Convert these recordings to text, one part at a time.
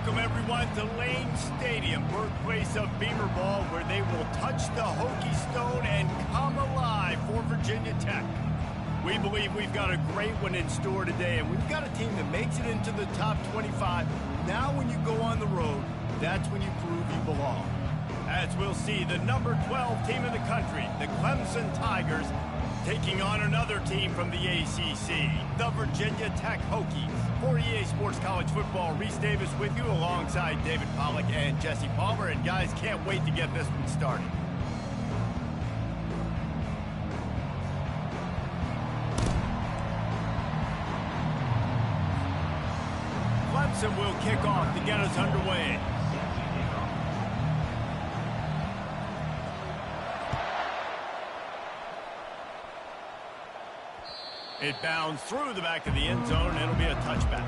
Welcome, everyone, to Lane Stadium, birthplace of Beamer Ball, where they will touch the Hokie Stone and come alive for Virginia Tech. We believe we've got a great one in store today, and we've got a team that makes it into the top 25. Now when you go on the road, that's when you prove you belong. As we'll see, the number 12 team in the country, the Clemson Tigers, taking on another team from the ACC, the Virginia Tech Hokies. For EA Sports College Football, Reese Davis with you alongside David Pollack and Jesse Palmer. And guys, can't wait to get this one started. Clemson will kick off to get us underway. It bounds through the back of the end zone, and it'll be a touchback.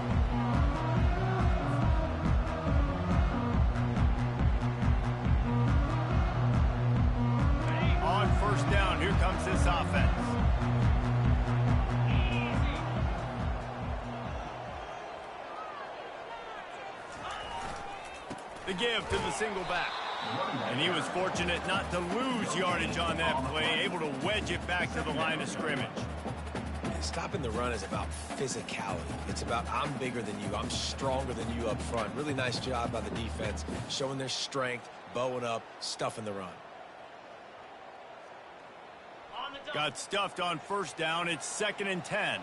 On first down, here comes this offense. The give to the single back. And he was fortunate not to lose yardage on that play, able to wedge it back to the line of scrimmage. Stopping the run is about physicality. It's about I'm bigger than you, I'm stronger than you up front. Really nice job by the defense, showing their strength, bowing up, stuffing the run. Got stuffed on first down. It's 2nd and 10.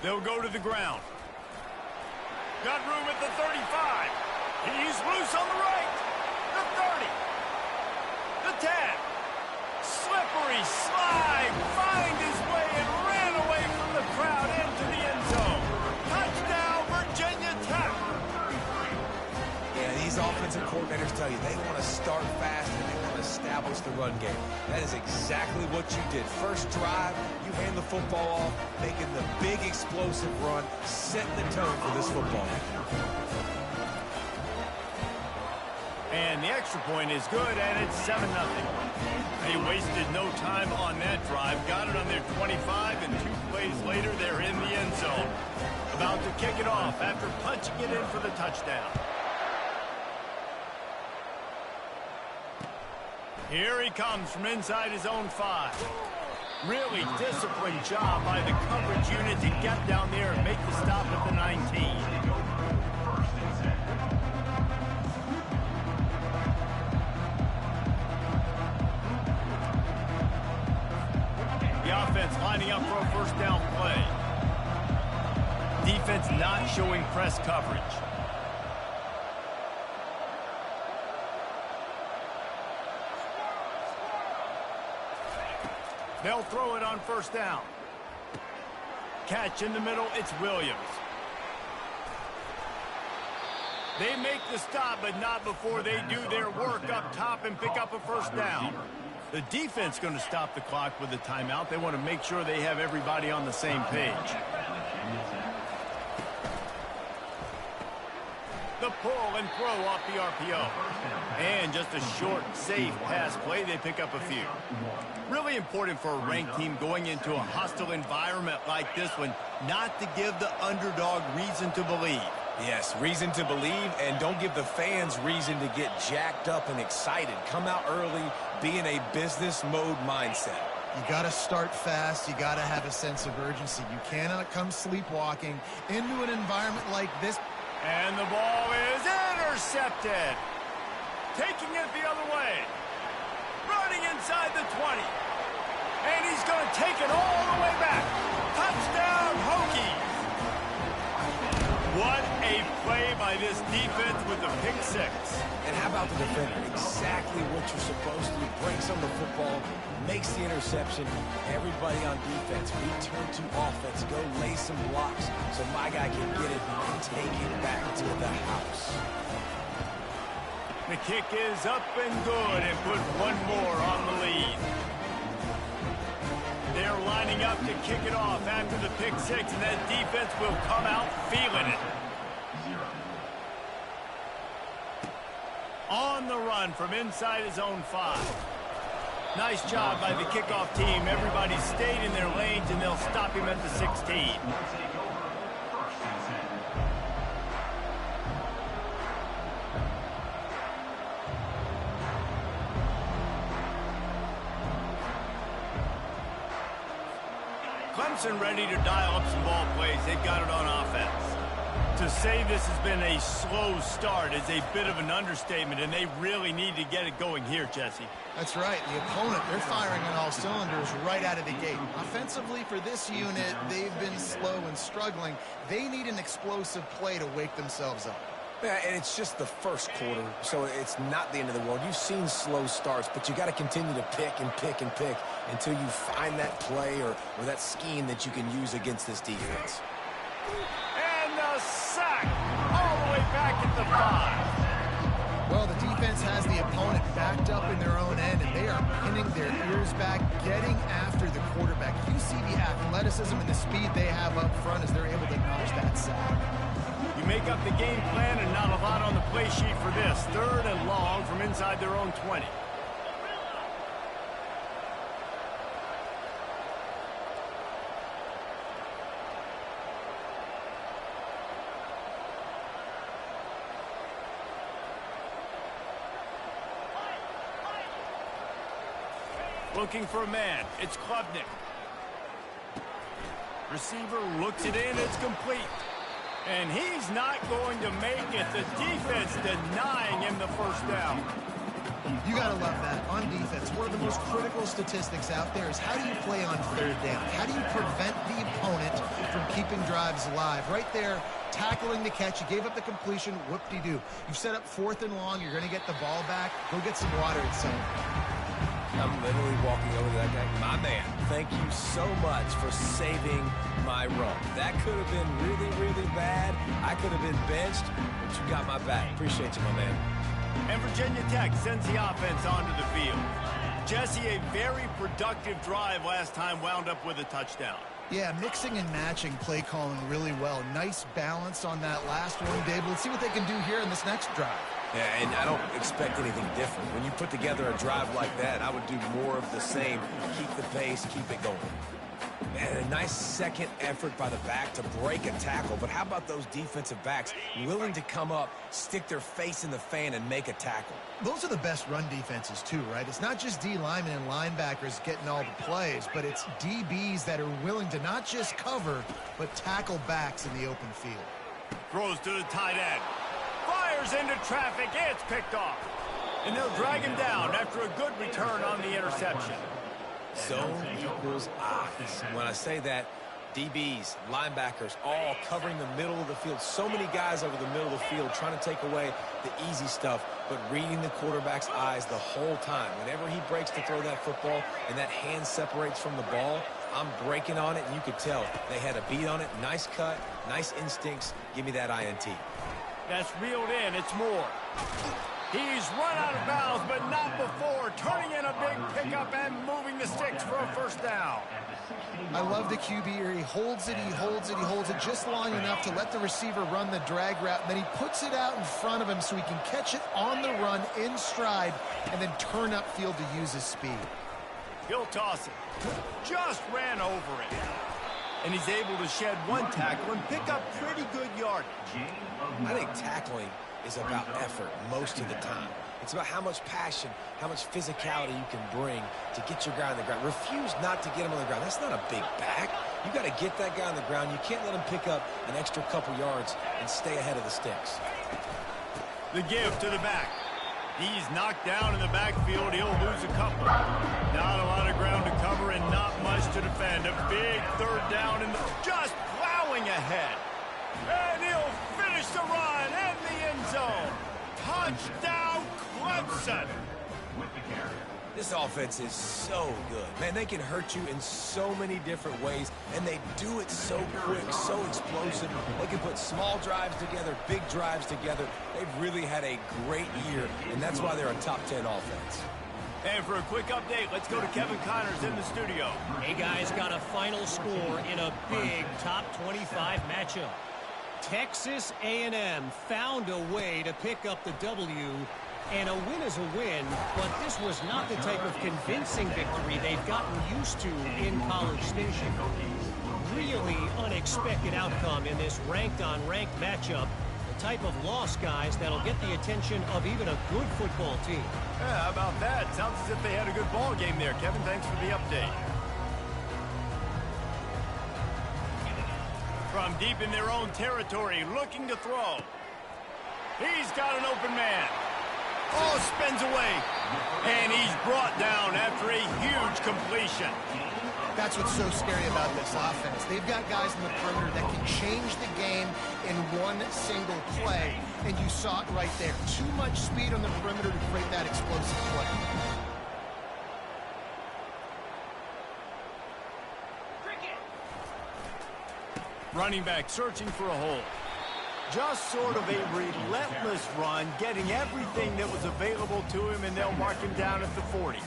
They'll go to the ground. Got room at the 35. He's loose on the right. The 30. The 10. Slippery slide, find his way and ran away from the crowd into the end zone. Touchdown, Virginia Tech. Yeah, these offensive coordinators tell you they want to start fast and they want to establish the run game. That is exactly what you did. First drive, you hand the football off, making the big explosive run, setting the tone for this football game. And the extra point is good, and it's 7-0. They wasted no time on that drive. Got it on their 25, and 2 plays later, they're in the end zone. About to kick it off after punching it in for the touchdown. Here he comes from inside his own 5. Really disciplined job by the coverage unit to get down there and make the stop at the 19. The offense lining up for a first down play. Defense not showing press coverage. They'll throw it on first down. Catch in the middle, it's Williams. They make the stop, but not before they do their work up top and pick up a first down. The defense going to stop the clock with a timeout. They want to make sure they have everybody on the same page. The pull and throw off the RPO. And just a short, safe pass play. They pick up a few. Really important for a ranked team going into a hostile environment like this one, not to give the underdog reason to believe. Yes, reason to believe, and don't give the fans reason to get jacked up and excited. Come out early, be in a business mode mindset. You got to start fast. You got to have a sense of urgency. You cannot come sleepwalking into an environment like this. And the ball is intercepted. Taking it the other way. Running inside the 20. And he's going to take it all the way back. Touchdown, Hokies. What a play by this defense with the pick 6. And how about the defender? Exactly what you're supposed to do. Breaks on the football, makes the interception. Everybody on defense, return to offense. Go lay some blocks so my guy can get it and take it back to the house. The kick is up and good and put one more on the lead. They're lining up to kick it off after the pick 6, and that defense will come out feeling it. On the run from inside his own 5. Nice job by the kickoff team. Everybody stayed in their lanes, and they'll stop him at the 16. focused and ready to dial up some ball plays. They've got it on offense. To say this has been a slow start is a bit of an understatement, and they really need to get it going here, Jesse. That's right. The opponent, they're firing on all cylinders right out of the gate. Offensively, for this unit, they've been slow and struggling. They need an explosive play to wake themselves up. Yeah, and it's just the first quarter, so it's not the end of the world. You've seen slow starts, but you got to continue to pick and pick and pick until you find that play or that scheme that you can use against this defense. And the sack all the way back at the 5. Well, the defense has the opponent backed up in their own end, and they are pinning their ears back, getting after the quarterback. You see the athleticism and the speed they have up front as they're able to notch that sack. You make up the game plan and not a lot on the play sheet for this. 3rd and long from inside their own 20. Looking for a man. It's Klubnik. Receiver looks it in. It's complete. And he's not going to make it. The defense denying him the first down. You got to love that. On defense, one of the most critical statistics out there is how do you play on 3rd down? How do you prevent the opponent from keeping drives alive? Right there, tackling the catch. You gave up the completion. Whoop-de-doo. You've set up 4th and long. You're going to get the ball back. Go get some water at center. I'm literally walking over to that guy. My man, thank you so much for saving my run. That could have been really, really bad. I could have been benched, but you got my back. Appreciate you, my man. And Virginia Tech sends the offense onto the field. Jesse, a very productive drive last time, wound up with a touchdown. Yeah, mixing and matching play calling really well. Nice balance on that last one, Dave. Let's see what they can do here in this next drive. Yeah, and I don't expect anything different. When you put together a drive like that, I would do more of the same. Keep the pace, keep it going. And a nice second effort by the back to break a tackle. But how about those defensive backs willing to come up, stick their face in the fan, and make a tackle? Those are the best run defenses, too, right? It's not just D linemen and linebackers getting all the plays, but it's DBs that are willing to not just cover, but tackle backs in the open field. Throws to the tight end. Fires into traffic. It's picked off. And they'll drag him down after a good return on the interception. Zone equals eyes. When I say that, DBs, linebackers, all covering the middle of the field. So many guys over the middle of the field trying to take away the easy stuff, but reading the quarterback's eyes the whole time. Whenever he breaks to throw that football and that hand separates from the ball, I'm breaking on it, and you could tell they had a beat on it. Nice cut, nice instincts. Give me that INT. That's reeled in. It's more. He's run out of bounds, but not before. Turning in a big pickup and moving the sticks for a first down. I love the QB here. He holds it, he holds it, he holds it just long enough to let the receiver run the drag route. And then he puts it out in front of him so he can catch it on the run in stride and then turn upfield to use his speed. He'll toss it. Just ran over it. And he's able to shed one tackle and pick up pretty good yardage. I think tackling is about effort most of the time. It's about how much passion, how much physicality you can bring to get your guy on the ground. Refuse not to get him on the ground. That's not a big back. You got to get that guy on the ground. You can't let him pick up an extra couple yards and stay ahead of the sticks. The give to the back. He's knocked down in the backfield. He'll lose a couple. Not a lot of ground to cover and not much to defend. A big third down and just plowing ahead. And he'll finish the run in the end zone. Touchdown, Clemson. This offense is so good. Man, they can hurt you in so many different ways, and they do it so quick, so explosive. They can put small drives together, big drives together. They've really had a great year, and that's why they're a top 10 offense. And for a quick update, let's go to Kevin Connors in the studio. Hey, guys, got a final score in a big top 25 matchup. Texas A&M found a way to pick up the W, and a win is a win, but this was not the type of convincing victory they've gotten used to in College Station. Really unexpected outcome in this ranked-on-ranked matchup. The type of loss, guys, that'll get the attention of even a good football team. Yeah, how about that? Sounds as if they had a good ball game there. Kevin, thanks for the update. from deep in their own territory, looking to throw. He's got an open man. Oh, spins away. And he's brought down after a huge completion. That's what's so scary about this offense. They've got guys in the perimeter that can change the game in one single play, and you saw it right there. Too much speed on the perimeter to create that explosive play. Running back searching for a hole. Just sort of a relentless run, getting everything that was available to him, and they'll mark him down at the 40.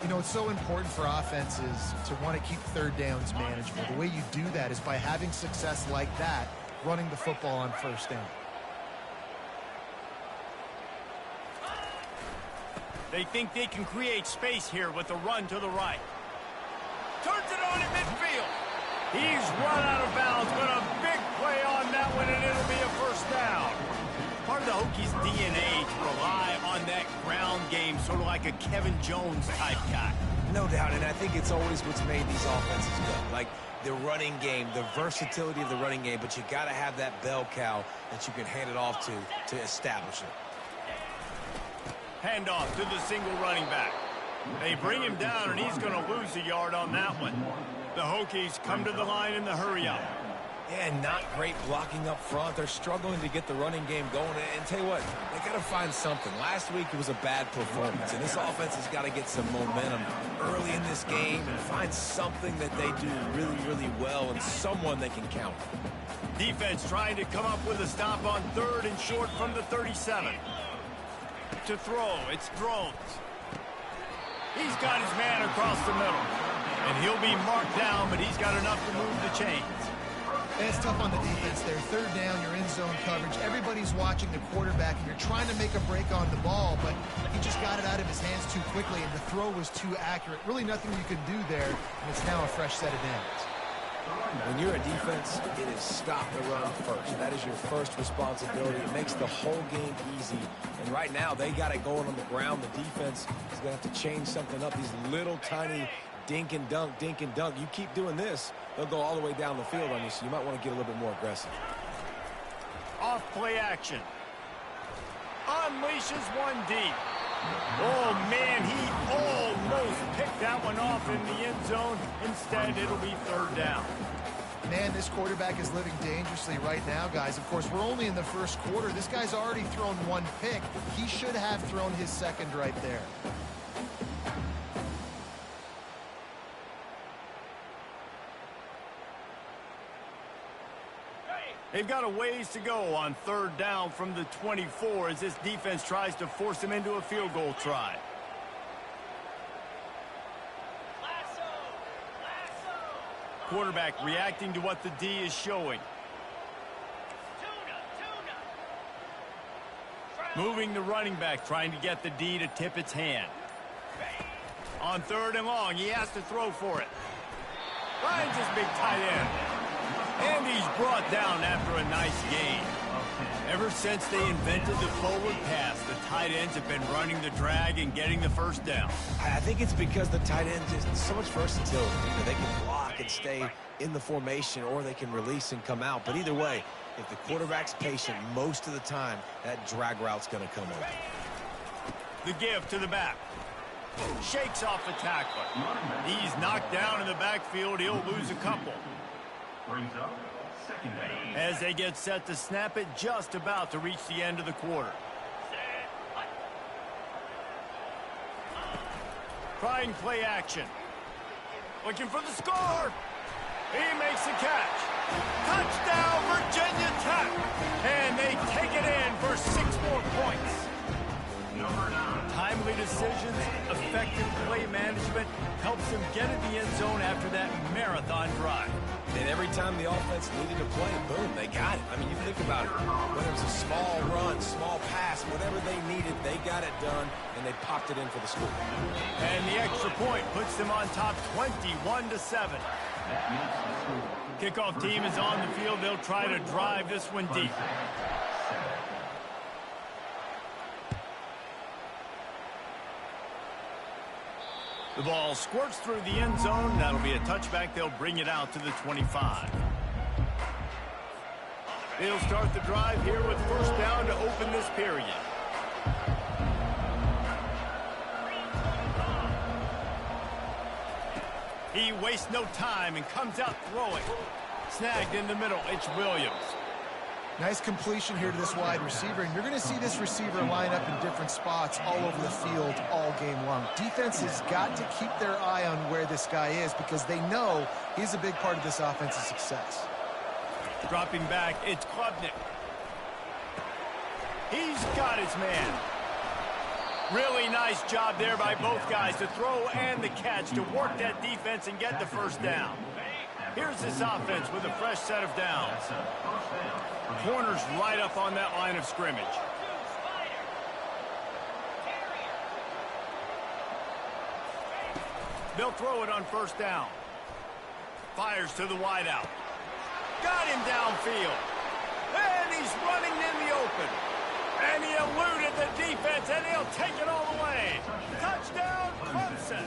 You know, it's so important for offenses to want to keep third downs manageable. The way you do that is by having success like that, running the football on first down. They think they can create space here with a run to the right. Turns it on in midfield. He's run out of bounds, but a big play on that one, and it'll be a first down. Part of the Hokies' DNA to rely on that ground game, sort of like a Kevin Jones type guy. No doubt, and I think it's always what's made these offenses good. Like the running game, the versatility of the running game, but you got to have that bell cow that you can hand it off to establish it. Handoff to the single running back. They bring him down, and he's going to lose a yard on that one. The Hokies come to the line in the hurry-up. Yeah, not great blocking up front. They're struggling to get the running game going. And tell you what, they got to find something. Last week it was a bad performance, and this offense has got to get some momentum early in this game and find something that they do really, really well and someone they can count. Defense trying to come up with a stop on 3rd and short from the 37. To throw, it's Drones. He's got his man across the middle. And he'll be marked down, but he's got enough to move the chains. And it's tough on the defense there. 3rd down, you're in zone coverage. Everybody's watching the quarterback, and you're trying to make a break on the ball, but he just got it out of his hands too quickly, and the throw was too accurate. Really nothing you can do there, and it's now a fresh set of downs. When you're a defense, it is stop the run first. That is your first responsibility. It makes the whole game easy. And right now, they got it going on the ground. The defense is going to have to change something up. These little tiny dink and dunk, dink and dunk. You keep doing this, they'll go all the way down the field on you, so you might want to get a little bit more aggressive. Off play action. Unleashes one deep. Oh, man, he almost picked that one off in the end zone. Instead, it'll be 3rd down. Man, this quarterback is living dangerously right now, guys. Of course, we're only in the first quarter. This guy's already thrown 1 pick. He should have thrown his second right there. They've got a ways to go on 3rd down from the 24 as this defense tries to force them into a field goal try. Quarterback reacting to what the D is showing. Moving the running back, trying to get the D to tip its hand. On 3rd and long, he has to throw for it. Finds his big tight end. And he's brought down after a nice gain. Ever since they invented the forward pass, the tight ends have been running the drag and getting the first down. I think it's because the tight ends is so much versatility. You know, they can block and stay in the formation, or they can release and come out. But either way, if the quarterback's patient most of the time, that drag route's going to come over. The give to the back. Shakes off the tackler. He's knocked down in the backfield. He'll lose a couple. As they get set to snap it, just about to reach the end of the quarter. Trying play action. Looking for the score. He makes the catch. Touchdown, Virginia Tech. And they take it in for 6 more points. Timely decisions, effective play management helps them get in the end zone after that marathon drive. And every time the offense needed to play, boom, they got it. I mean, you think about it. Whether it was a small run, small pass, whatever they needed, they got it done, and they popped it in for the score. And the extra point puts them on top 21-7. Kickoff team is on the field. They'll try to drive this one deep. The ball squirts through the end zone. That'll be a touchback. They'll bring it out to the 25. They'll start the drive here with first down to open this period. He wastes no time and comes out throwing. Snagged in the middle, it's Williams. Nice completion here to this wide receiver, and you're going to see this receiver line up in different spots all over the field all game long. Defense has got to keep their eye on where this guy is because they know he's a big part of this offense's success. Dropping back, it's Klubnik. He's got his man. Really nice job there by both guys to throw and the catch to work that defense and get the first down. Here's this offense with a fresh set of downs. Corners right up on that line of scrimmage. They'll throw it on first down. Fires to the wideout. Got him downfield. And he's running in the open. And he eluded the defense, and he'll take it all the way. Touchdown, Clemson.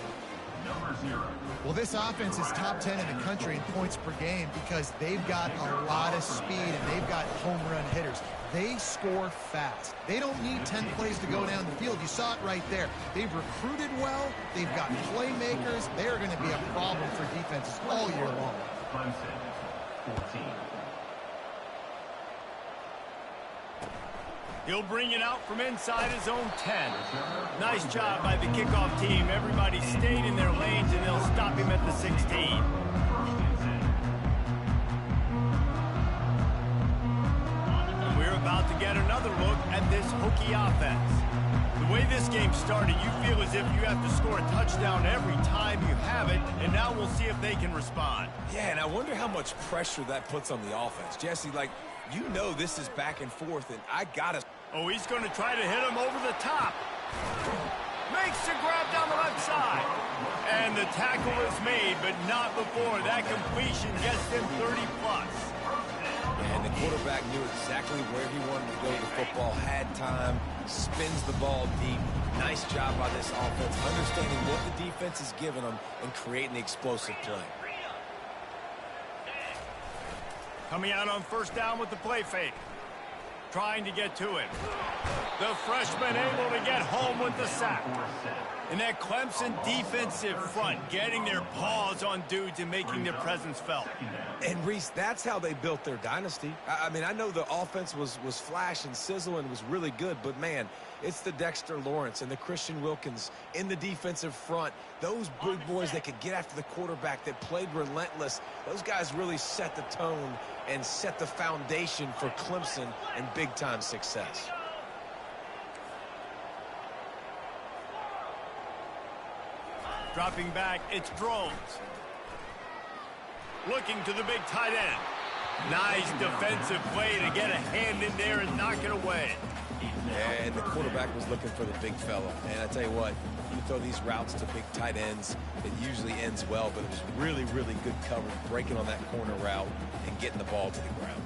Well, this offense is top 10 in the country in points per game because they've got a lot of speed and they've got home run hitters. They score fast. They don't need 10 plays to go down the field. You saw it right there. They've recruited well. They've got playmakers. They're going to be a problem for defenses all year long. Clemson, 14. He'll bring it out from inside his own 10. Nice job by the kickoff team. Everybody stayed in their lanes, and they'll stop him at the 16. And we're about to get another look at this Hokie offense. The way this game started, you feel as if you have to score a touchdown every time you have it, and now we'll see if they can respond. Yeah, and I wonder how much pressure that puts on the offense. Jesse, like, you know this is back and forth, and I got to... Oh, he's going to try to hit him over the top. Makes the grab down the left side. And the tackle is made, but not before. That completion gets them 30-plus. And the quarterback knew exactly where he wanted to go with the football, had time, spins the ball deep. Nice job by this offense, understanding what the defense is giving them and creating the explosive play. Coming out on first down with the play fake. Trying to get to it. The freshman able to get home with the sack. And that Clemson defensive front getting their paws on dudes and making their presence felt. And, Reese, that's how they built their dynasty. I mean, I know the offense was flash and sizzle and was really good, but, man, it's the Dexter Lawrence and the Christian Wilkins in the defensive front. Those big boys that could get after the quarterback, that played relentless. Those guys really set the tone and set the foundation for Clemson and big-time success. Dropping back, it's Drones. Looking to the big tight end. Nice defensive play to get a hand in there and knock it away. Yeah, and the quarterback was looking for the big fella. And I tell you what, you throw these routes to big tight ends, it usually ends well, but it was really, really good coverage, breaking on that corner route and getting the ball to the ground.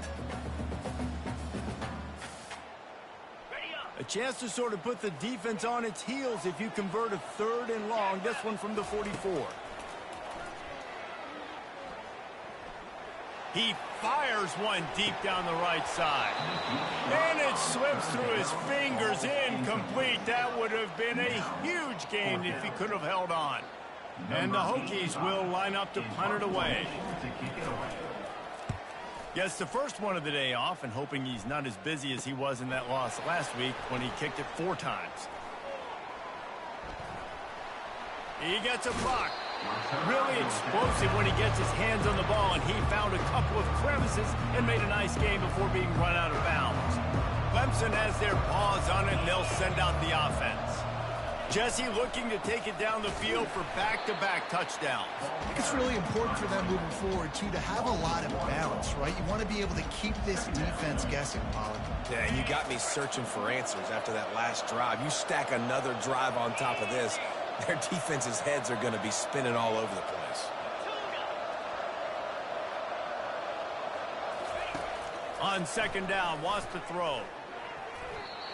A chance to sort of put the defense on its heels if you convert a 3rd and long. This one from the 44. He fires one deep down the right side. And it slips through his fingers, incomplete. That would have been a huge gain if he could have held on. And the Hokies will line up to punt it away. Gets the first one of the day off and hoping he's not as busy as he was in that loss last week when he kicked it 4 times. He gets a block. Really explosive when he gets his hands on the ball, and he found a couple of crevices and made a nice game before being run out of bounds. Clemson has their paws on it, and they'll send out the offense. Jesse looking to take it down the field for back-to-back touchdowns. I think it's really important for them moving forward, too, to have a lot of balance, right? You want to be able to keep this defense guessing, Pollard. Yeah, and you got me searching for answers after that last drive. You stack another drive on top of this, their defense's heads are going to be spinning all over the place. On second down, wants to throw.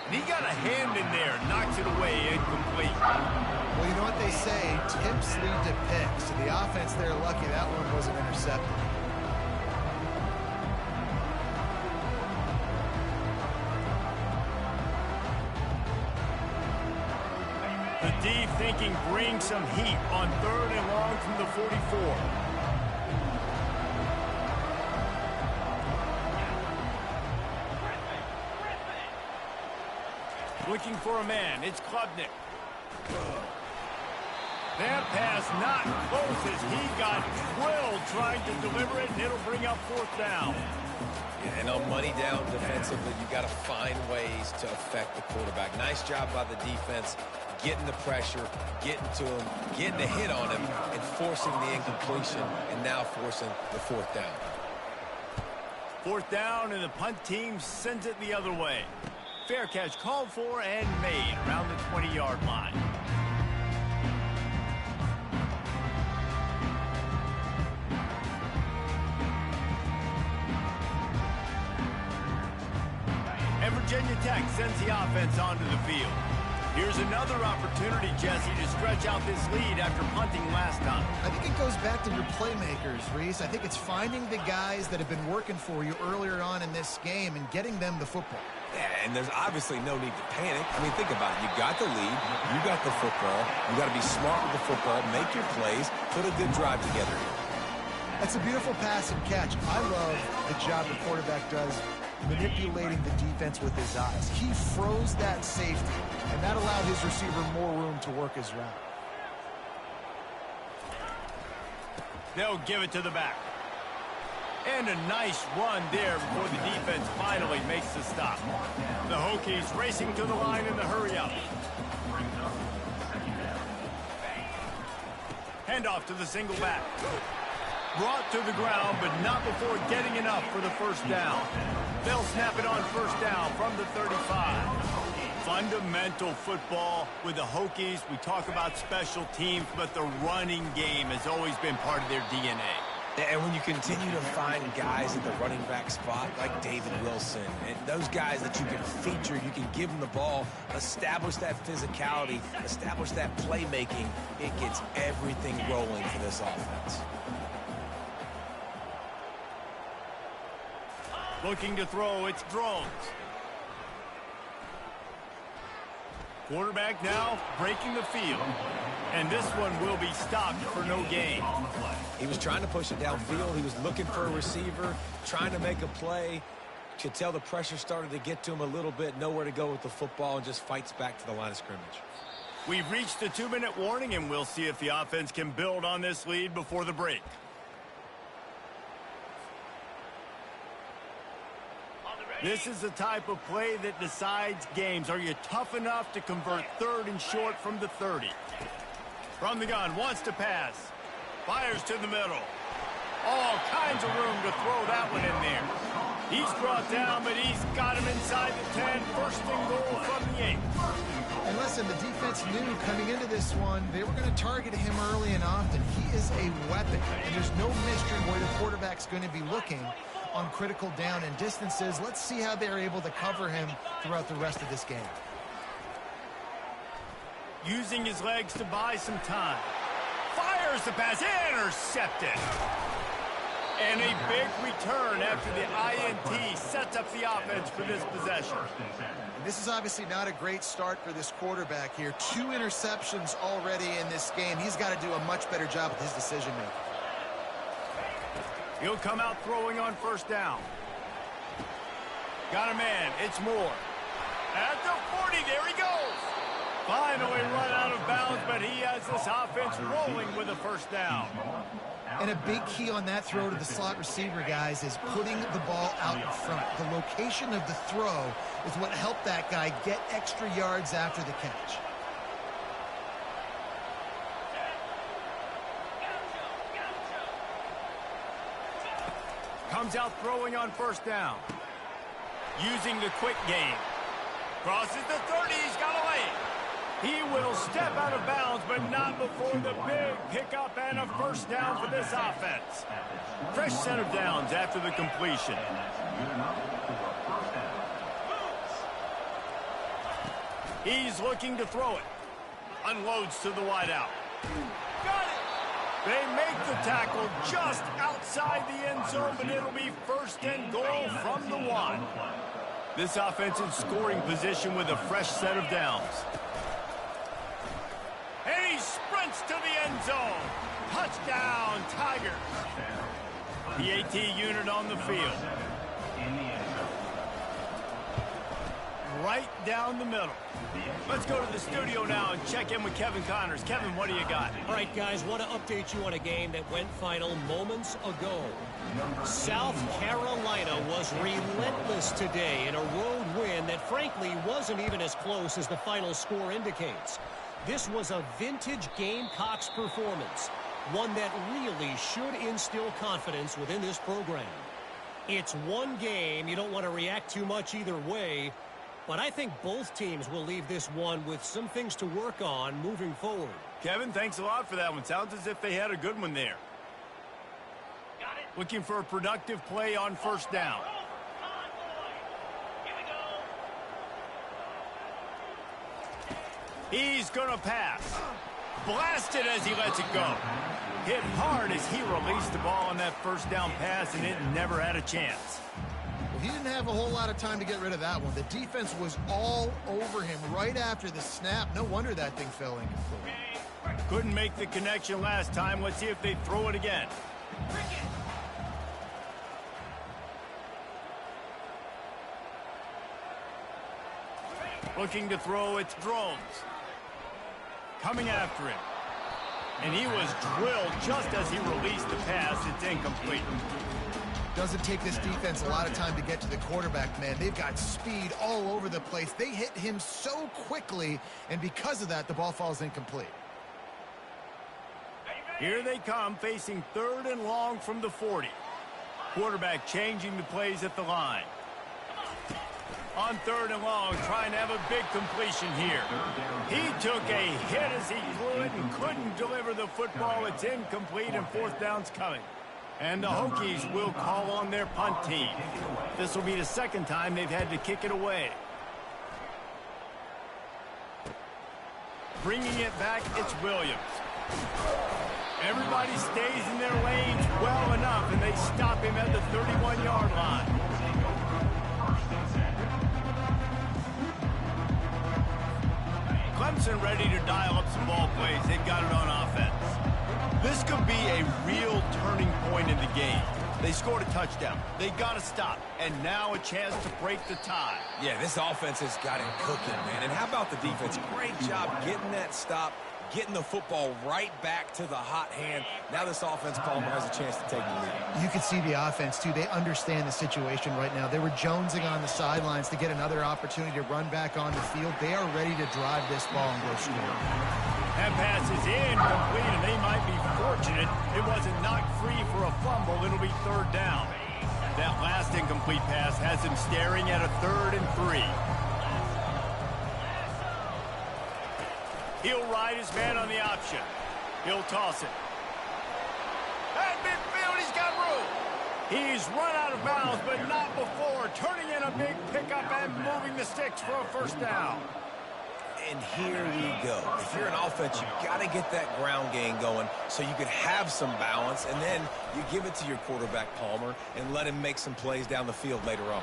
And he got a hand in there, knocks it away, incomplete. Well, you know what they say, tips lead to picks. So the offense, they're lucky that one wasn't intercepted. D thinking bring some heat on 3rd and long from the 44. Looking for a man. It's Klubnik. That pass not close as he got drilled trying to deliver it, and it'll bring up 4th down. Yeah, and on money down defensively, you got to find ways to affect the quarterback. Nice job by the defense, getting the pressure, getting to him, getting a hit on him, and forcing the incompletion, and now forcing the 4th down. 4th down, and the punt team sends it the other way. Fair catch called for and made around the 20-yard line. And Virginia Tech sends the offense onto the field. Here's another opportunity, Jesse, to stretch out this lead after punting last time. I think it goes back to your playmakers, Reese. I think it's finding the guys that have been working for you earlier on in this game and getting them the football. Yeah, and there's obviously no need to panic. I mean, think about it. You got the lead. You got the football. You got to be smart with the football, make your plays, put a good drive together. That's a beautiful pass and catch. I love the job the quarterback does manipulating the defense with his eyes. He froze that safety, and that allowed his receiver more room to work his route. They'll give it to the back. And a nice run there before the defense finally makes the stop. The Hokies racing to the line in the hurry-up. Handoff to the single back. Brought to the ground, but not before getting enough for the 1st down. They'll snap it on 1st down from the 35. Fundamental football with the Hokies. We talk about special teams, but the running game has always been part of their DNA. And when you continue to find guys at the running back spot like David Wilson, and those guys that you can feature, you can give them the ball, establish that physicality, establish that playmaking, it gets everything rolling for this offense. Looking to throw, it's Drones. Quarterback now breaking the field. And this one will be stopped for no gain. He was trying to push it downfield. He was looking for a receiver, trying to make a play. Could tell the pressure started to get to him a little bit, nowhere to go with the football, and just fights back to the line of scrimmage. We've reached the 2-minute warning, and we'll see if the offense can build on this lead before the break. This is the type of play that decides games. Are you tough enough to convert 3rd and short from the 30? From the gun, wants to pass. Fires to the middle. All kinds of room to throw that one in there. He's brought down, but he's got him inside the 10. 1st and goal from the 8. And listen, the defense knew coming into this one, they were going to target him early and often. He is a weapon, and there's no mystery where the quarterback's going to be looking on critical down and distances. Let's see how they're able to cover him throughout the rest of this game. Using his legs to buy some time. Fires the pass, intercepted. And a big return after the INT sets up the offense for this possession. And this is obviously not a great start for this quarterback here. 2 interceptions already in this game. He's got to do a much better job with his decision-making. He'll come out throwing on 1st down. Got a man. It's Moore. At the 40, there he goes. Finally run out of bounds, but he has this offense rolling with a 1st down. And a big key on that throw to the slot receiver, guys, is putting the ball out in front. The location of the throw is what helped that guy get extra yards after the catch. Comes out throwing on 1st down. Using the quick game. Crosses the 30. He's got away. He will step out of bounds, but not before the big pickup and a 1st down for this offense. Fresh set of downs after the completion. He's looking to throw it. Unloads to the wideout. Got it. They make the tackle just outside the end zone, but it'll be 1st and goal from the 1. This offense in scoring position with a fresh set of downs. end zone. Touchdown, Tigers. PAT unit on the field. In the end zone. Right down the middle. Let's go to the studio now and check in with Kevin Connors. Kevin, what do you got? All right, guys, want to update you on a game that went final moments ago. South Carolina was relentless today in a road win that frankly wasn't even as close as the final score indicates. This was a vintage Gamecocks performance, one that really should instill confidence within this program. It's one game. You don't want to react too much either way, but I think both teams will leave this one with some things to work on moving forward. Kevin, thanks a lot for that one. Sounds as if they had a good one there. Looking for a productive play on first down. He's going to pass. Blasted as he lets it go. Hit hard as he released the ball on that first down pass, and it never had a chance. Well, he didn't have a whole lot of time to get rid of that one. The defense was all over him right after the snap. No wonder that thing fell incomplete. Couldn't make the connection last time. Let's see if they throw it again. Looking to throw, it's Drones. Coming after him. And he was drilled just as he released the pass. It's incomplete. Doesn't take this defense a lot of time to get to the quarterback, man. They've got speed all over the place. They hit him so quickly, and because of that, the ball falls incomplete. Here they come, facing 3rd and long from the 40. Quarterback changing the plays at the line. On 3rd and long, trying to have a big completion here. He took a hit as he flew it and couldn't deliver the football. It's incomplete, and 4th down's coming. And the Hokies will call on their punt team. This will be the 2nd time they've had to kick it away. Bringing it back, it's Williams. Everybody stays in their lanes well enough, and they stop him at the 31-yard line. Clemson ready to dial up some ball plays. They've got it on offense. This could be a real turning point in the game. They scored a touchdown. They got to stop. And now a chance to break the tie. Yeah, this offense has got it cooking, man. And how about the defense? Great job getting that stop, getting the football right back to the hot hand. Now this offense, Palmer, has a chance to take the lead. You can see the offense, too. They understand the situation right now. They were jonesing on the sidelines to get another opportunity to run back on the field. They are ready to drive this ball and go score. That pass is incomplete, and they might be fortunate it wasn't knocked free for a fumble. It'll be 3rd down. That last incomplete pass has him staring at a 3rd and 3. He'll ride his man on the option. He'll toss it. At midfield, he's got room. He's run out of bounds, but not before. Turning in a big pickup and moving the sticks for a 1st down. And here we go. If you're an offense, you got to get that ground game going so you can have some balance, and then you give it to your quarterback, Palmer, and let him make some plays down the field later on.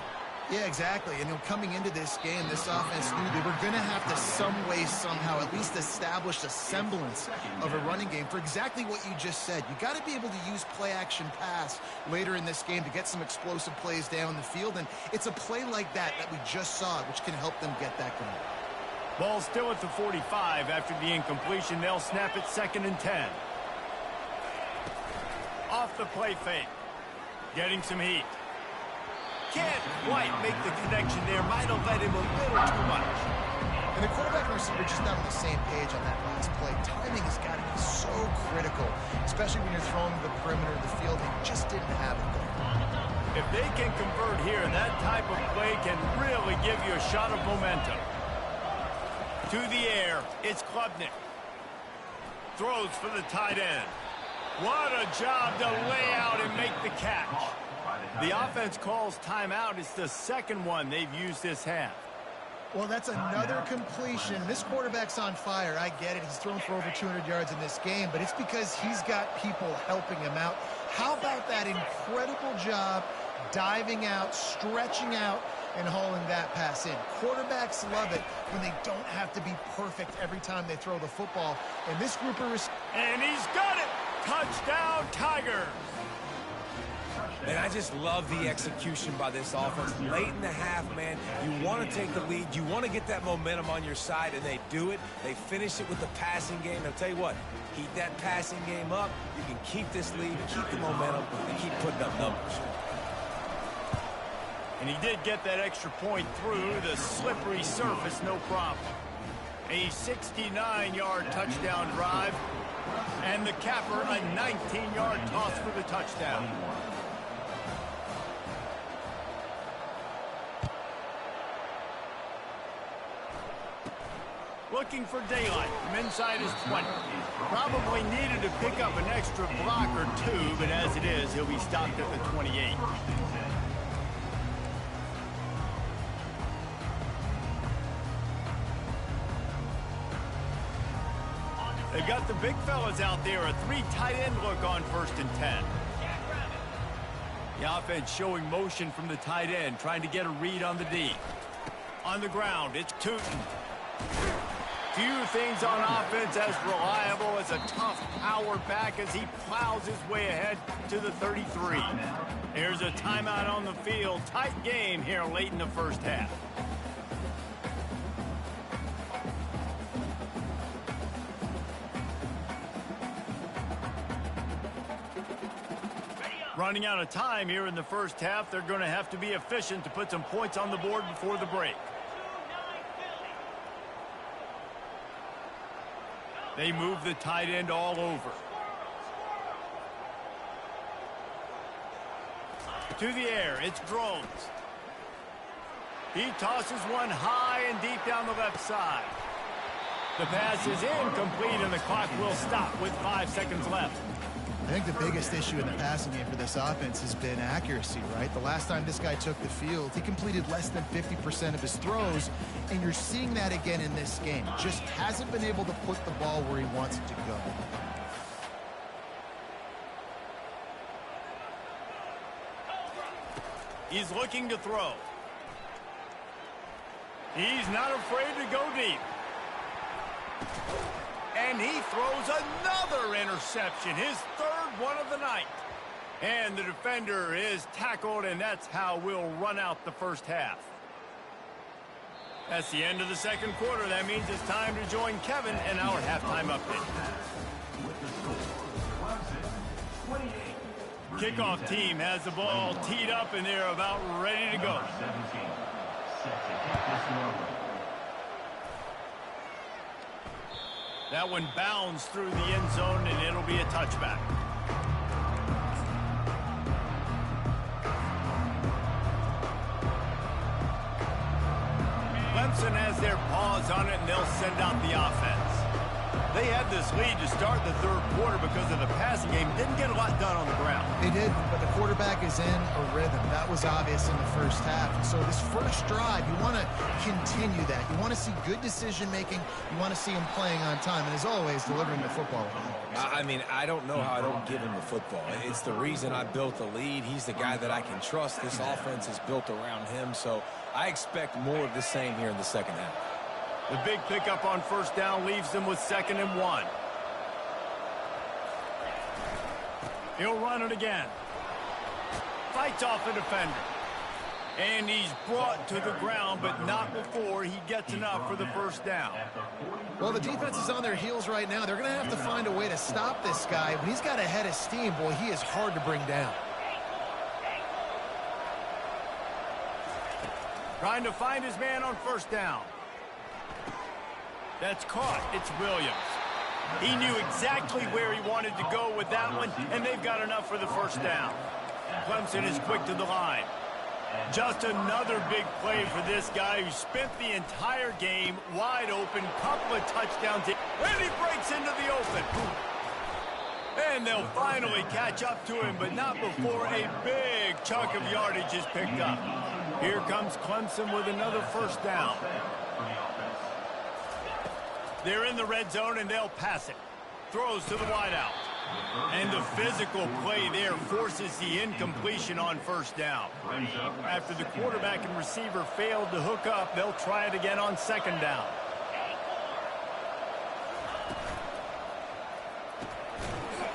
Yeah, exactly. And coming into this game, this offense knew they were going to have to some way, somehow, at least establish a semblance of a running game for exactly what you just said. You got to be able to use play-action pass later in this game to get some explosive plays down the field, and it's a play like that we just saw, which can help them get that going. Ball still at the 45 after the incompletion. They'll snap it 2nd and 10. Off the play fake. Getting some heat. Can't quite make the connection there. Might have led him a little too much. And the quarterback and receiver just not on the same page on that last play. Timing has got to be so critical, especially when you're throwing to the perimeter of the field. They just didn't have it there. If they can convert here, that type of play can really give you a shot of momentum. To the air, it's Klubnik. Throws for the tight end. What a job to lay out and make the catch. The offense calls timeout. It's the 2nd one they've used this half. Well, that's another completion. This quarterback's on fire. I get it. He's thrown for over 200 yards in this game, but it's because he's got people helping him out. How about that incredible job diving out, stretching out, and hauling that pass in. Quarterbacks love it when they don't have to be perfect every time they throw the football. And this group of and he's got it! Touchdown, Tigers! And I just love the execution by this offense. Late in the half, man, you want to take the lead. You want to get that momentum on your side, and they do it. They finish it with the passing game. I'll tell you what, keep that passing game up. You can keep this lead, keep the momentum, and keep putting up numbers. And he did get that extra point through the slippery surface, no problem. A 69-yard touchdown drive, and the capper, a 19-yard toss for the touchdown. Looking for daylight from inside his 20. Probably needed to pick up an extra block or two, but as it is, he'll be stopped at the 28. They've got the big fellas out there, a 3 tight end look on 1st and 10. The offense showing motion from the tight end, trying to get a read on the D. On the ground, it's Tootin. Few things on offense as reliable as a tough power back as he plows his way ahead to the 33. There's a timeout on the field. Tight game here late in the first half. Running out of time here in the first half. They're going to have to be efficient to put some points on the board before the break. They move the tight end all over. To the air, it's Drones. He tosses one high and deep down the left side. The pass is incomplete, and the clock will stop with 5 seconds left. I think the biggest issue in the passing game for this offense has been accuracy, right? The last time this guy took the field, he completed less than 50% of his throws, and you're seeing that again in this game. Just hasn't been able to put the ball where he wants it to go. He's looking to throw. He's not afraid to go deep. And he throws another interception, his 3rd one of the night. And the defender is tackled, and that's how we'll run out the first half. That's the end of the second quarter. That means it's time to join Kevin in our halftime update. Kickoff team has the ball teed up, and they're about ready to go. That one bounds through the end zone, and it'll be a touchback. Clemson has their paws on it, and they'll send out the offense. They had this lead to start the 3rd quarter because of the passing game. Didn't get a lot done on the ground. They did, but the quarterback is in a rhythm. That was obvious in the first half. And so this first drive, you want to continue that. You want to see good decision-making. You want to see him playing on time. And as always, delivering the football. I mean, I don't know how I don't give him the football. It's the reason I built the lead. He's the guy that I can trust. This offense is built around him. So I expect more of the same here in the second half. The big pickup on 1st down leaves them with 2nd and 1. He'll run it again. Fights off the defender. And he's brought to the ground, but not before he gets enough for the 1st down. Well, the defense is on their heels right now. They're going to have to find a way to stop this guy. When he's got a head of steam, boy, he is hard to bring down. Trying to find his man on 1st down. That's caught. It's Williams. He knew exactly where he wanted to go with that one, and they've got enough for the 1st down. Clemson is quick to the line. Just another big play for this guy who spent the entire game wide open, couple of touchdowns, and he breaks into the open. And they'll finally catch up to him, but not before a big chunk of yardage is picked up. Here comes Clemson with another 1st down. They're in the red zone, and they'll pass it. Throws to the wideout. And the physical play there forces the incompletion on first down. After the quarterback and receiver failed to hook up, they'll try it again on second down.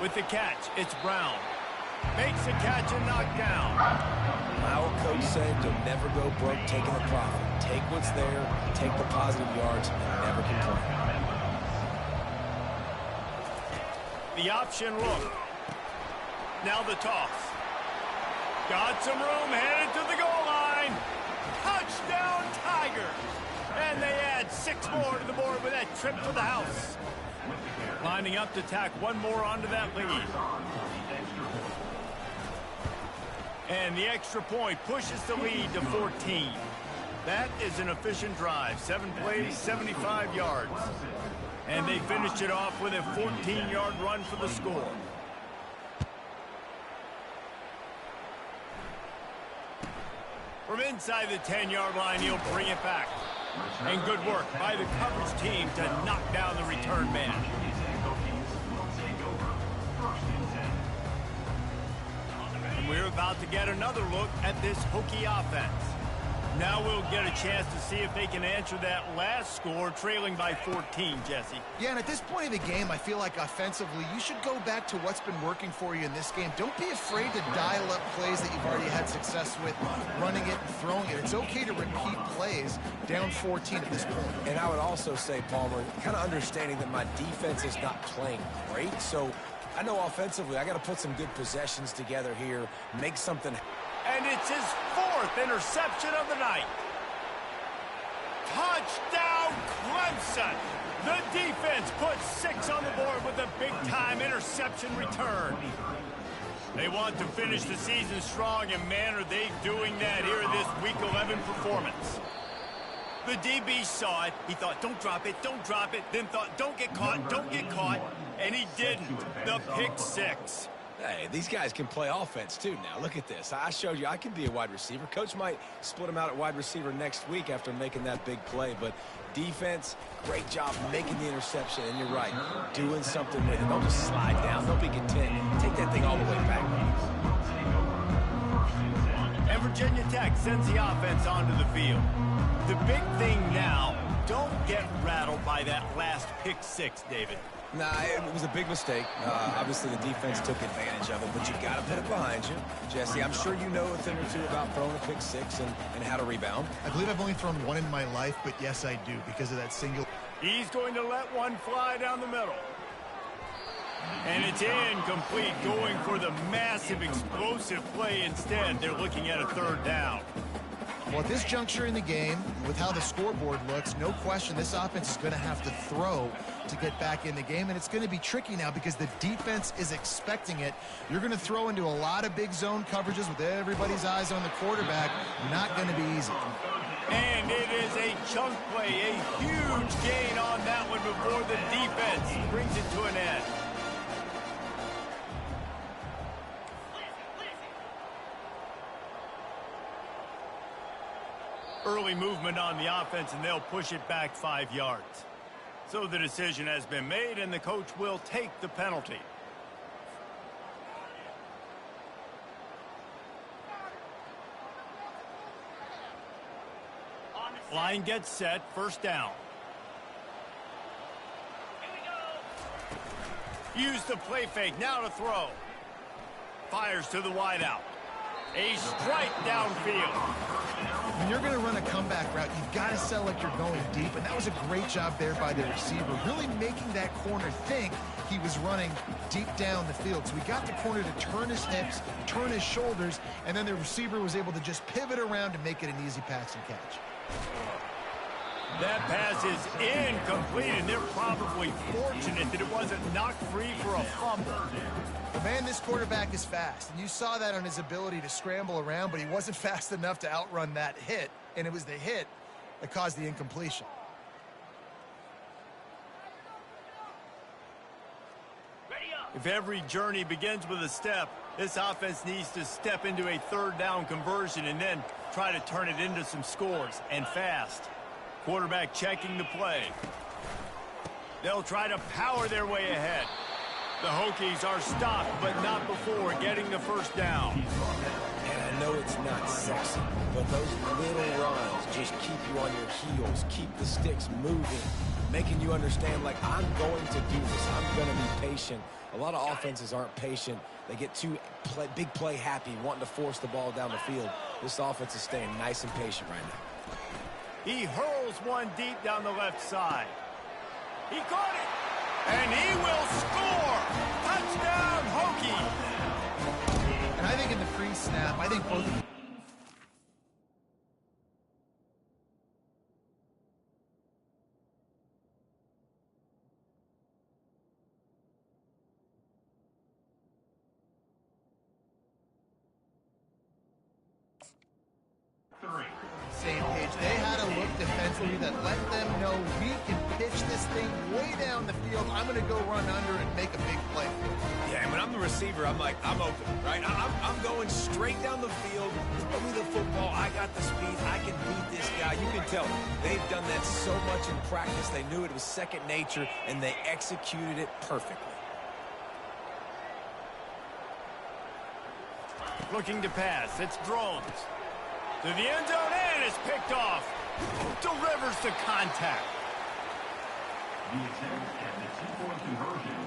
With the catch, it's Brown. Makes the catch and knocked down. My old coach said you'll never go broke taking a profit. Take what's there, take the positive yards, and never complain. The option look. Now the toss. Got some room, headed to the goal line. Touchdown Tigers. And they add 6 more to the board with that trip to the house. Lining up to tack one more onto that lead. And the extra point pushes the lead to 14. That is an efficient drive. 7 plays, 75 yards. And they finished it off with a 14-yard run for the score. From inside the 10-yard line, he'll bring it back. And good work by the coverage team to knock down the return man. And we're about to get another look at this Hokie offense. Now we'll get a chance to see if they can answer that last score, trailing by 14, Jesse. Yeah, and at this point of the game, I feel like offensively, you should go back to what's been working for you in this game. Don't be afraid to dial up plays that you've already had success with, running it and throwing it. It's okay to repeat plays down 14 at this point. And I would also say, Palmer, kind of understanding that my defense is not playing great, so I know offensively I got to put some good possessions together here, make something. And it's his 4th interception of the night. Touchdown, Clemson. The defense puts 6 on the board with a big-time interception return. They want to finish the season strong, and man, are they doing that here in this Week 11 performance. The DB saw it. He thought, don't drop it, then thought, don't get caught, and he didn't. The pick 6. Hey, these guys can play offense, too, now. Look at this. I showed you I can be a wide receiver. Coach might split him out at wide receiver next week after making that big play. But defense, great job making the interception. And you're right, doing something with it. Don't just slide down. Don't be content. Take that thing all the way back. And Virginia Tech sends the offense onto the field. The big thing now, don't get rattled by that last pick 6, David. Nah, it was a big mistake. Obviously, the defense took advantage of it, but you got to put it behind you. Jesse, I'm sure you know a thing or two about throwing a pick 6 and how to rebound. I believe I've only thrown one in my life, but yes, I do, because of that single. He's going to let one fly down the middle. And it's incomplete, going for the massive, explosive play instead. They're looking at a 3rd down. Well, at this juncture in the game, with how the scoreboard looks, no question this offense is going to have to throw to get back in the game, and it's going to be tricky now because the defense is expecting it. You're going to throw into a lot of big zone coverages with everybody's eyes on the quarterback. Not going to be easy. And it is a chunk play, a huge gain on that one before the defense brings it to an end. Early movement on the offense, and they'll push it back 5 yards. So the decision has been made, and the coach will take the penalty. Line gets set, 1st down. Use the play fake, now to throw. Fires to the wideout. A strike downfield. When you're going to run a comeback route, you've got to sell like you're going deep, and that was a great job there by the receiver, really making that corner think he was running deep down the field. So we got the corner to turn his hips, turn his shoulders, and then the receiver was able to just pivot around and make it an easy pass and catch. That pass is incomplete, and they're probably fortunate that it wasn't knocked free for a fumble. Man, this quarterback is fast, and you saw that on his ability to scramble around, but he wasn't fast enough to outrun that hit, and it was the hit that caused the incompletion. If every journey begins with a step, this offense needs to step into a 3rd down conversion and then try to turn it into some scores, and fast. Quarterback checking the play. They'll try to power their way ahead. The Hokies are stopped, but not before getting the first down. And I know it's not sexy, but those little runs just keep you on your heels, keep the sticks moving, making you understand, like, I'm going to do this. I'm going to be patient. A lot of offenses aren't patient. They get too big play happy, wanting to force the ball down the field. This offense is staying nice and patient right now. He hurls one deep down the left side. He caught it, and he will score. Touchdown, Hokies. And I think in the pre-snap, I think both. Same page. They had a look defensively that let them know we can pitch this thing way down the field. I'm going to go run under and make a big play. Yeah, and when I'm the receiver, I'm like, I'm open, right? I'm going straight down the field. Throw me the football. I got the speed. I can beat this guy. You can tell they've done that so much in practice. They knew it was second nature, and they executed it perfectly. Looking to pass. It's Drones. To the end zone, and it's picked off. Delivers the contact. The attempt at the two-point conversion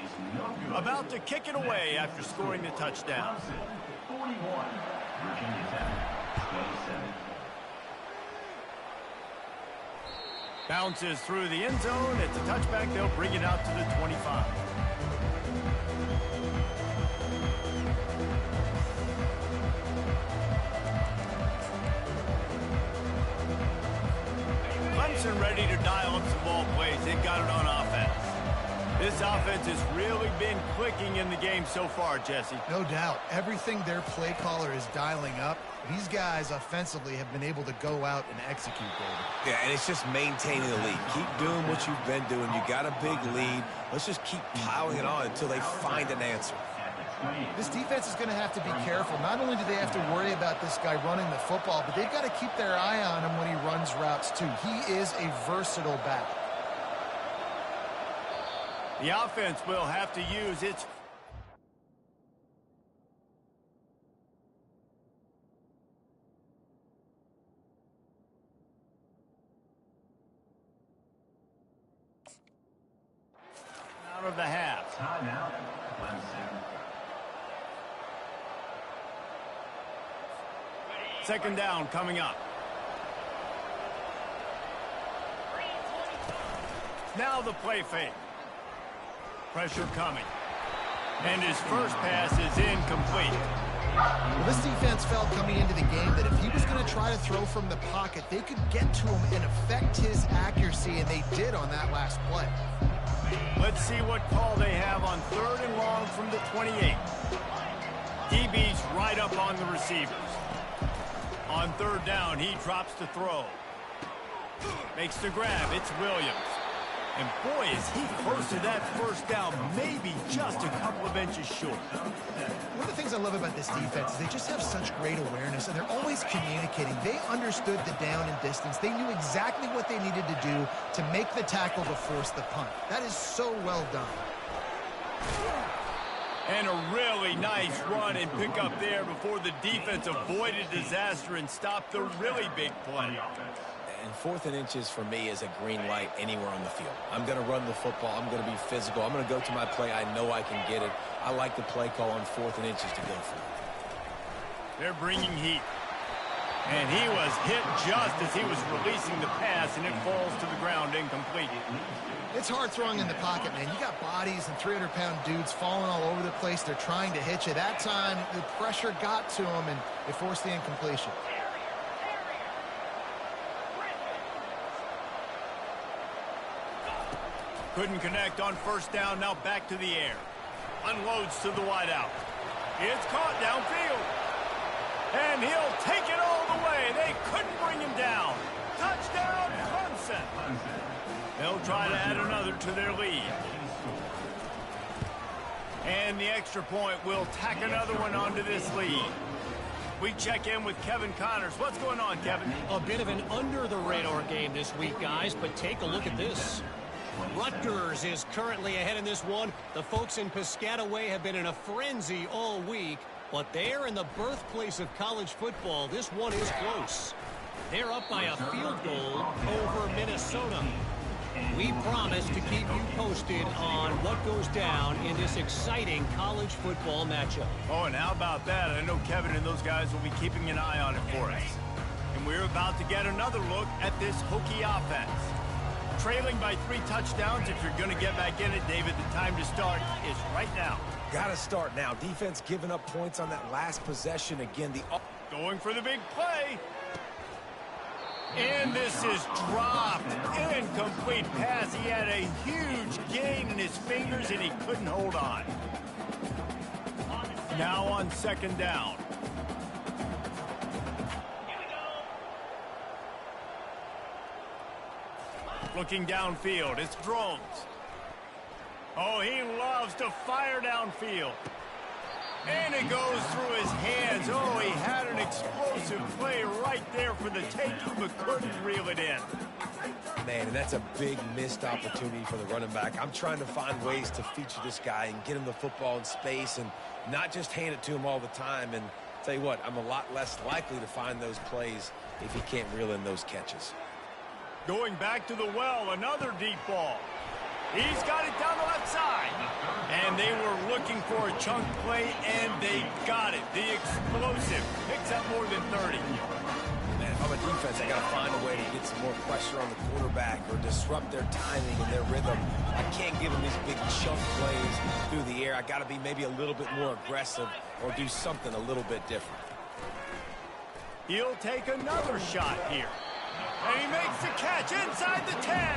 is no good. About to kick it away after scoring the touchdown. 41, Virginia Tech, 27. Bounces through the end zone. It's a touchback. They'll bring it out to the 25. Clemson ready to dial up some ball plays. They've got it on offense. This offense has really been clicking in the game so far, Jesse. No doubt. Everything their play caller is dialing up, these guys offensively have been able to go out and execute, David. Yeah, and it's just maintaining the lead. Keep doing what you've been doing. You got a big lead. Let's just keep piling it on until they find an answer. This defense is going to have to be careful. Not only do they have to worry about this guy running the football, but they've got to keep their eye on him when he runs routes, too. He is a versatile back. The offense will have to use its... out of the half. Timeout, Clemson. Second down coming up. Now the play fake. Pressure coming. And his first pass is incomplete. Well, this defense felt coming into the game that if he was going to try to throw from the pocket, they could get to him and affect his accuracy, and they did on that last play. Let's see what call they have on 3rd and long from the 28. DB's right up on the receivers. On 3rd down, he drops to throw. Makes the grab. It's Williams. And boy, is he close to that first down, maybe just a couple of inches short. One of the things I love about this defense is they just have such great awareness, and they're always communicating. They understood the down and distance. They knew exactly what they needed to do to make the tackle to force the punt. That is so well done. And a really nice run and pick up there before the defense avoided disaster and stopped the really big play. And 4th and inches for me is a green light anywhere on the field. I'm going to run the football. I'm going to be physical. I'm going to go to my play. I know I can get it. I like the play call on 4th and inches to go for it. They're bringing heat. And he was hit just as he was releasing the pass, and it falls to the ground incomplete. It's hard throwing in the pocket, man. You got bodies and 300-pound dudes falling all over the place. They're trying to hit you. That time, the pressure got to him, and it forced the incompletion. Couldn't connect on 1st down, now back to the air. Unloads to the wideout. It's caught downfield. And he'll take it all the way. They couldn't bring him down. Touchdown, Clemson. They'll try to add another to their lead. And the extra point will tack another one onto this lead. We check in with Kevin Connors. What's going on, Kevin? A bit of an under-the-radar game this week, guys, but take a look at this. Rutgers is currently ahead in this one. The folks in Piscataway have been in a frenzy all week, but they're in the birthplace of college football. This one is close. They're up by a field goal over Minnesota. We promise to keep you posted on what goes down in this exciting college football matchup. Oh, and how about that? I know Kevin and those guys will be keeping an eye on it for us. And we're about to get another look at this Hokie offense. Trailing by 3 touchdowns, if you're going to get back in it, David, the time to start is right now. Got to start now. Defense giving up points on that last possession. Again, going for the big play. And this is dropped. Incomplete pass. He had a huge gain in his fingers, and he couldn't hold on. Now on 2nd down. Looking downfield, it's Drones. Oh, he loves to fire downfield. And it goes through his hands. Oh, he had an explosive play right there for the taking, but couldn't reel it in. Man, and that's a big missed opportunity for the running back. I'm trying to find ways to feature this guy and get him the football in space and not just hand it to him all the time. And tell you what, I'm a lot less likely to find those plays if he can't reel in those catches. Going back to the well, another deep ball. He's got it down the left side. And they were looking for a chunk play, and they got it. The explosive picks up more than 30. Man, if I'm a defense, I got to find a way to get some more pressure on the quarterback or disrupt their timing and their rhythm. I can't give them these big chunk plays through the air. I got to be maybe a little bit more aggressive or do something a little bit different. He'll take another shot here. And he makes the catch inside the 10.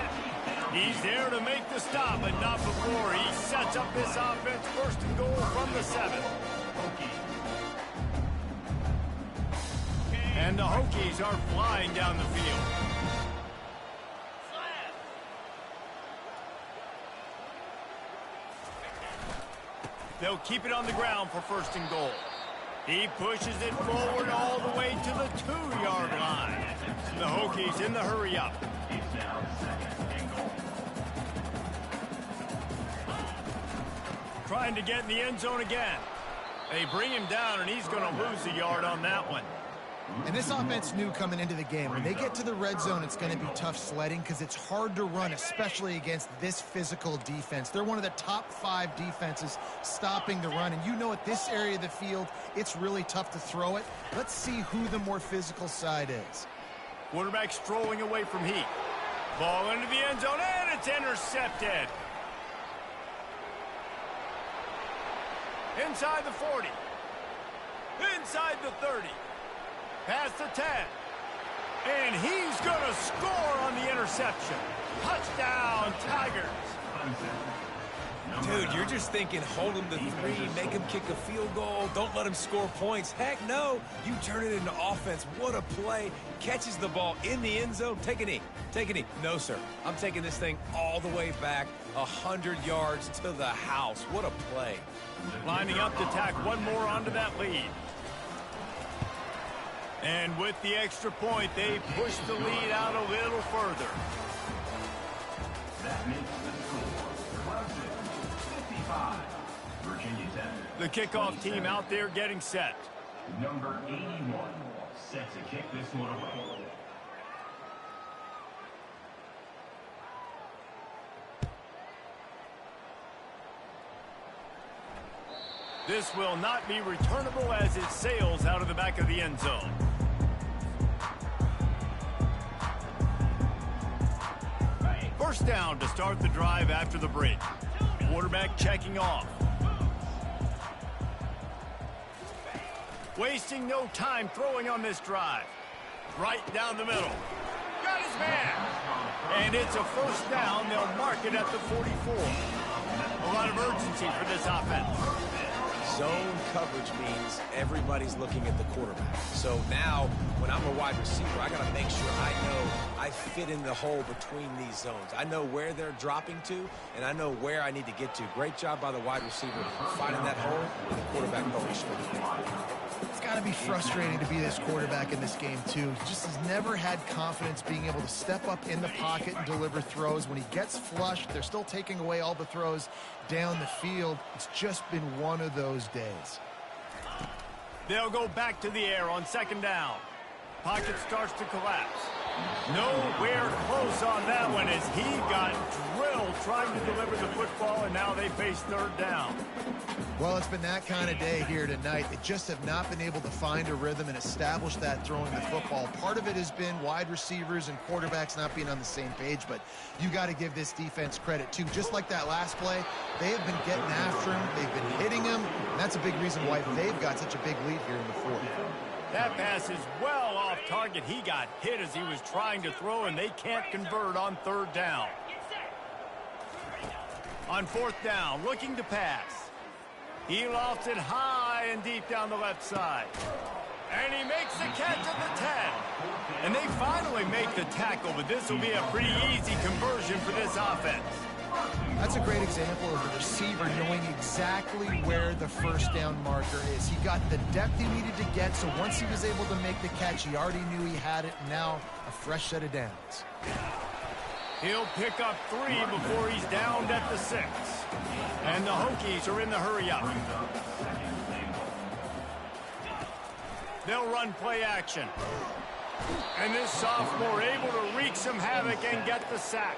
He's there to make the stop, but not before. He sets up this offense 1st and goal from the 7. And the Hokies are flying down the field. They'll keep it on the ground for 1st and goal. He pushes it forward all the way to the 2-yard line. The Hokies in the hurry up. Trying to get in the end zone again. They bring him down, and he's going to lose a yard on that one. And this offense knew coming into the game, when they get to the red zone, it's going to be tough sledding because it's hard to run, especially against this physical defense. They're one of the top 5 defenses stopping the run. And you know at this area of the field, it's really tough to throw it. Let's see who the more physical side is. Quarterback strolling away from heat. Ball into the end zone, and it's intercepted. Inside the 40. Inside the 30. Past the 10. And he's going to score on the interception. Touchdown, Tigers. Dude, you're just thinking hold him to 3, make him kick a field goal, don't let him score points. Heck no, you turn it into offense. What a play. Catches the ball in the end zone. Take a knee. Take a knee. No, sir. I'm taking this thing all the way back 100 yards to the house. What a play. Lining up to tack one more onto that lead. And with the extra point, they push the lead out a little further. That makes the score Clemson 55, Virginia Tech. The kickoff team out there getting set. Number 81 set to kick this one away. This will not be returnable as it sails out of the back of the end zone. First down to start the drive after the break. Quarterback checking off. Wasting no time throwing on this drive. Right down the middle. Got his man. And it's a first down. They'll mark it at the 44. A lot of urgency for this offense. Zone coverage means everybody's looking at the quarterback. So now, when I'm a wide receiver, I got to make sure I know I fit in the hole between these zones. I know where they're dropping to, and I know where I need to get to. Great job by the wide receiver finding that hole, and the quarterback going straight. It's got to be frustrating to be this quarterback in this game, too. He just has never had confidence being able to step up in the pocket and deliver throws. When he gets flushed, they're still taking away all the throws down the field. It's just been one of those days. They'll go back to the air on second down. Pocket starts to collapse. Nowhere close on that one as he got drilled trying to deliver the football, and now they face third down. Well, it's been that kind of day here tonight. They just have not been able to find a rhythm and establish that throwing the football. Part of it has been wide receivers and quarterbacks not being on the same page, but you got to give this defense credit, too. Just like that last play, they have been getting after him. They've been hitting him, and that's a big reason why they've got such a big lead here in the fourth. That pass is well off target. He got hit as he was trying to throw, and they can't convert on third down. On fourth down, looking to pass. He lofts it high and deep down the left side. And he makes the catch at the 10. And they finally make the tackle, but this will be a pretty easy conversion for this offense. That's a great example of the receiver knowing exactly where the first down marker is. He got the depth he needed to get, so once he was able to make the catch, he already knew he had it, and now a fresh set of downs. He'll pick up 3 before he's downed at the 6. And the Hokies are in the hurry-up. They'll run play action. And this sophomore able to wreak some havoc and get the sack.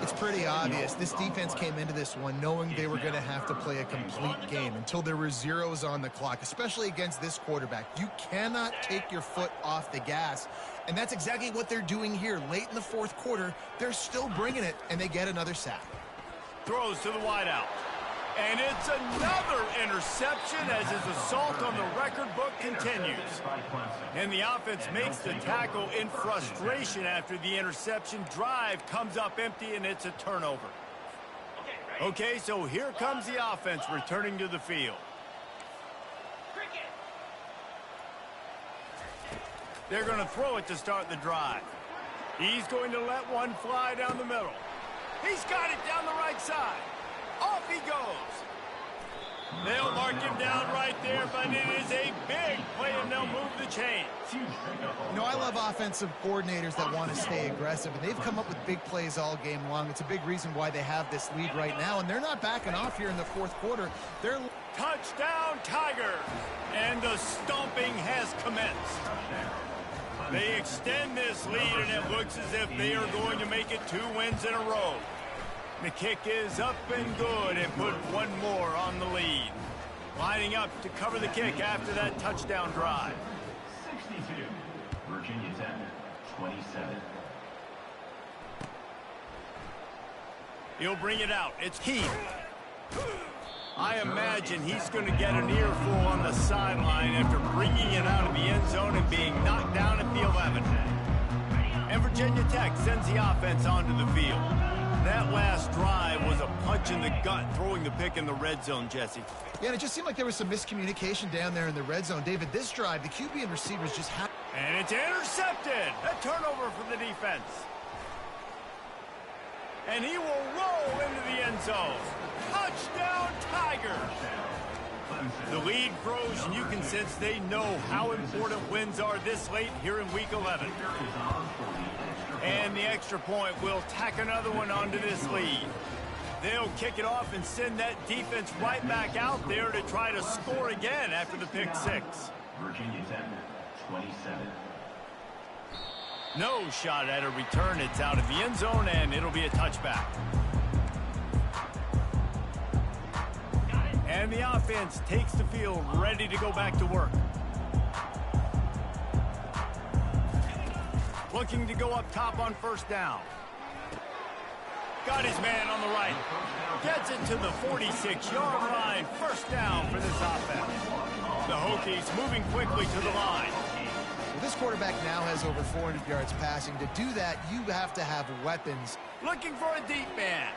It's pretty obvious. This defense came into this one knowing they were going to have to play a complete game until there were zeros on the clock, especially against this quarterback. You cannot take your foot off the gas, and that's exactly what they're doing here. Late in the fourth quarter, they're still bringing it, and they get another sack. Throws to the wideout. And it's another interception as his assault on the record book continues. And the offense makes the tackle in frustration after the interception. Drive comes up empty, and it's a turnover. Okay, so here comes the offense returning to the field. They're going to throw it to start the drive. He's going to let one fly down the middle. He's got it down the right side. Off he goes. They'll mark him down right there, but it is a big play, and they'll move the chains. You know, I love offensive coordinators that want to stay aggressive, and they've come up with big plays all game long. It's a big reason why they have this lead right now, and they're not backing off here in the fourth quarter. They're touchdown, Tigers! And the stomping has commenced. They extend this lead, and it looks as if they are going to make it 2 wins in a row. The kick is up and good and put one more on the lead. Lining up to cover the kick after that touchdown drive. 62, Virginia Tech, 27. He'll bring it out. It's Heath. I imagine he's going to get an earful on the sideline after bringing it out of the end zone and being knocked down at the 11. And Virginia Tech sends the offense onto the field. That last drive was a punch in the gut, throwing the pick in the red zone, Jesse. Yeah, and it just seemed like there was some miscommunication down there in the red zone. David, this drive, the QB and receivers just had... And it's intercepted. A turnover for the defense. And he will roll into the end zone. Touchdown, Tigers. The lead grows, and you can sense they know how important wins are this late here in Week 11. And the extra point will tack another one onto this lead. They'll kick it off and send that defense right back out there to try to score again after the pick 6. Virginia Tech, 27. No shot at a return. It's out of the end zone, and it'll be a touchback. And the offense takes the field, ready to go back to work. Looking to go up top on first down. Got his man on the right. Gets it to the 46-yard line. First down for this offense. The Hokies moving quickly to the line. Well, this quarterback now has over 400 yards passing. To do that, you have to have weapons. Looking for a deep man.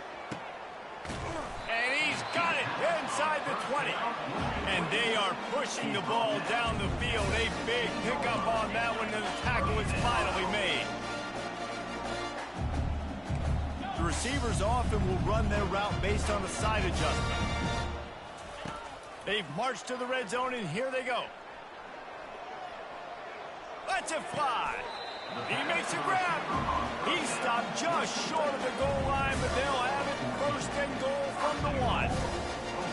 And he's got it inside the 20. And they are pushing the ball down the field. A big pickup on that one, and the tackle is finally made. receivers often will run their route based on a side adjustment. They've marched to the red zone, and here they go. Lets it fly. He makes a grab. He stopped just short of the goal line, but they'll have it first and goal from the 1.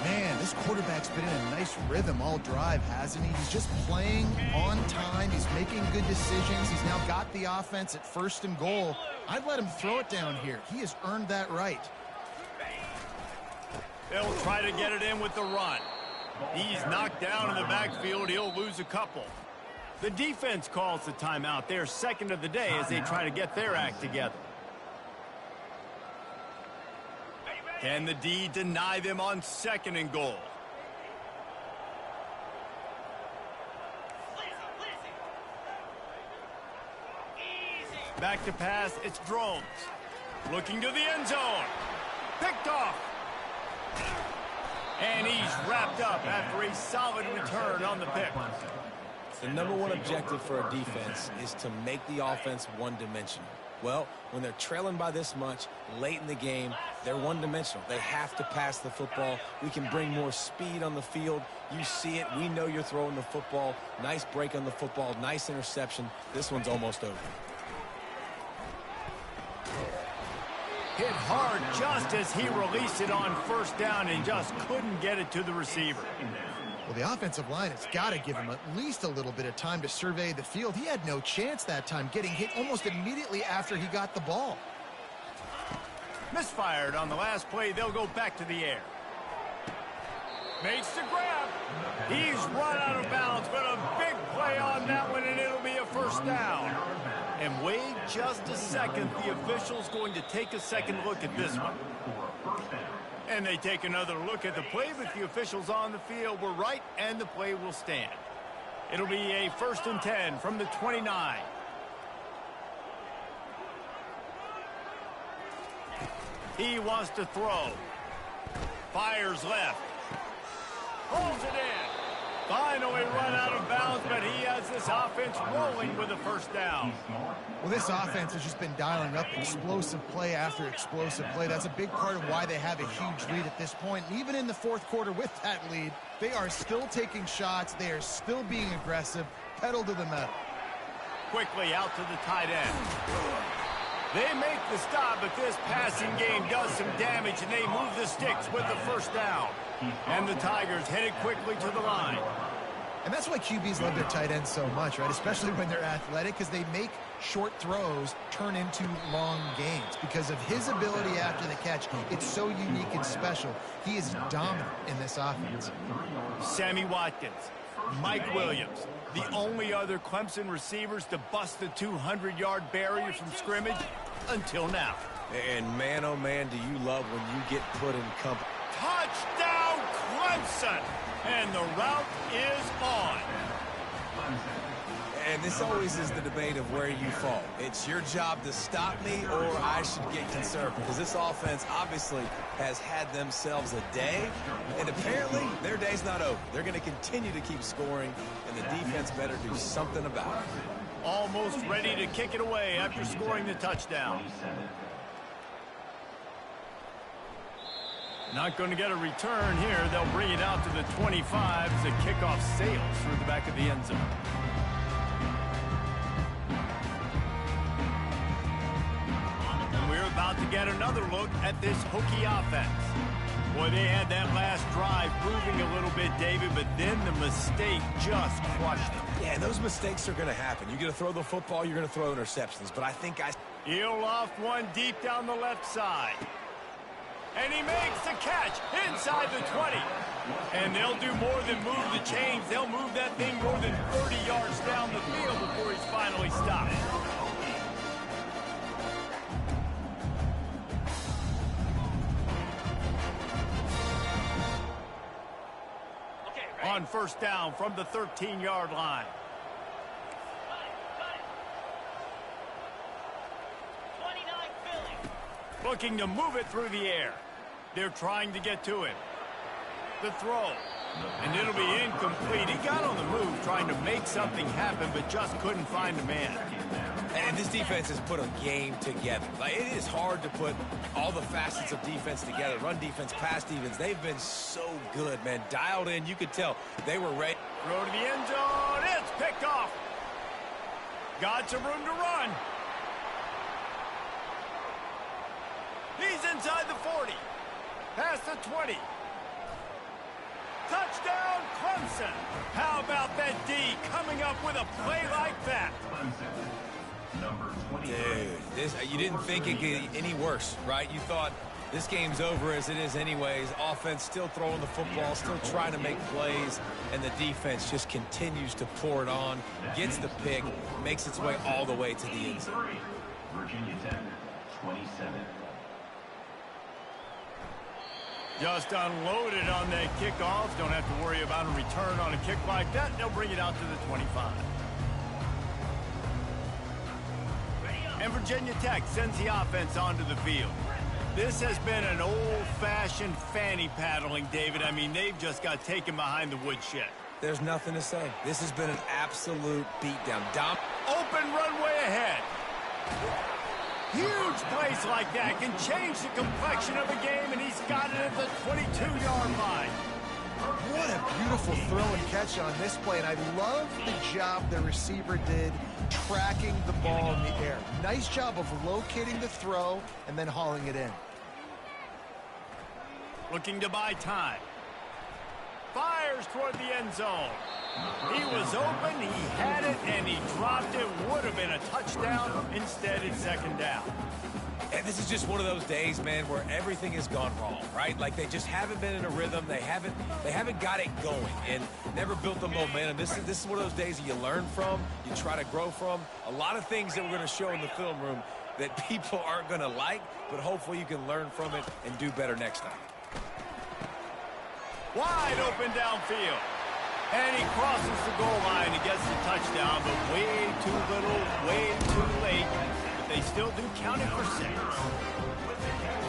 Man, this quarterback's been in a nice rhythm all drive, hasn't he? He's just playing on time. He's making good decisions. He's now got the offense at first and goal. I'd let him throw it down here. He has earned that right. They'll try to get it in with the run. He's knocked down in the backfield. He'll lose a couple. The defense calls the timeout. They're second of the day as they try to get their act together. Can the D deny them on second and goal? Back to pass, it's Drones. Looking to the end zone. Picked off. And he's wrapped up after a solid return on the pick. The number one objective for a defense is to make the offense one-dimensional. Well, when they're trailing by this much late in the game, they're one-dimensional. They have to pass the football. We can bring more speed on the field. You see it. We know you're throwing the football. Nice break on the football. Nice interception. This one's almost over. Hit hard just as he released it on first down and just couldn't get it to the receiver. Well, the offensive line has got to give him at least a little bit of time to survey the field. He had no chance that time, getting hit almost immediately after he got the ball. Misfired on the last play. They'll go back to the air. Makes the grab. He's run out of bounds, but a big play on that one, and it'll be a first down. And wait just a second. The official's going to take a second look at this one. And they take another look at the play, but the officials on the field were right, and the play will stand. It'll be a 1st and 10 from the 29. He wants to throw. Fires left. Pulls it in. Finally run out of bounds, but he has this offense rolling with a first down. Well, this offense has just been dialing up explosive play after explosive play. That's a big part of why they have a huge lead at this point. And even in the fourth quarter with that lead, they are still taking shots. They are still being aggressive. Pedal to the metal. Quickly out to the tight end. They make the stop, but this passing game does some damage, and they move the sticks with the first down. And the Tigers headed quickly to the line. And that's why QBs love their tight ends so much, right? Especially when they're athletic, because they make short throws turn into long gains. Because of his ability after the catch, it's so unique and special. He is dominant in this offense. Sammy Watkins, Mike Williams, the only other Clemson receivers to bust the 200-yard barrier from scrimmage until now. And man, oh man, do you love when you get put in company. Touchdown, Clemson! And the route is on. And this always is the debate of where you fall. It's your job to stop me, or I should get conservative. Because this offense obviously has had themselves a day, and apparently their day's not over. They're going to continue to keep scoring, and the defense better do something about it. Almost ready to kick it away after scoring the touchdown. Not going to get a return here. They'll bring it out to the 25 as the kickoff sails through the back of the end zone. And we're about to get another look at this Hokie offense. Boy, they had that last drive moving a little bit, David, but then the mistake just crushed them. Yeah, those mistakes are going to happen. You're going to throw the football, you're going to throw interceptions. But I think He'll loft one deep down the left side. And he makes the catch inside the 20. And they'll do more than move the chains. They'll move that thing more than 30 yards down the field before he's finally stopped. On first down from the 13-yard line. Looking to move it through the air. They're trying to get to him. The throw. And it'll be incomplete. He got on the move trying to make something happen, but just couldn't find a man. And this defense has put a game together. Like, it is hard to put all the facets of defense together. Run defense, pass defense. They've been so good, man. Dialed in. You could tell they were ready. Throw to the end zone. It's picked off. Got some room to run. He's inside the 40. Past the 20. Touchdown, Clemson. How about that D coming up with a play like that? Dude, you didn't think it could get any worse, right? You thought this game's over as it is anyways. Offense still throwing the football, still trying to make plays, and the defense just continues to pour it on, gets the pick, makes its way all the way to the end zone. Virginia Tech, 27. Just unloaded on that kickoff. Don't have to worry about a return on a kick like that. They'll bring it out to the 25. And Virginia Tech sends the offense onto the field. This has been an old-fashioned fanny paddling, David. I mean, they've just got taken behind the woodshed. There's nothing to say. This has been an absolute beatdown. Open runway ahead. Huge plays like that can change the complexion of a game, and he's got it at the 22-yard line. What a beautiful throw and catch on this play, and I love the job the receiver did tracking the ball in the air. Nice job of locating the throw and then hauling it in. Looking to buy time. Fires toward the end zone. He was open, he had it, and he dropped it. Would have been a touchdown. Instead, it's second down. And this is just one of those days, man, where everything has gone wrong, right? Like, they just haven't been in a rhythm. They haven't got it going and never built the momentum. This is one of those days that you learn from, you try to grow from. A lot of things that we're going to show in the film room that people aren't going to like, but hopefully you can learn from it and do better next time. Wide open downfield. And he crosses the goal line and gets the touchdown, but way too little, way too late. But they still do count it for 6.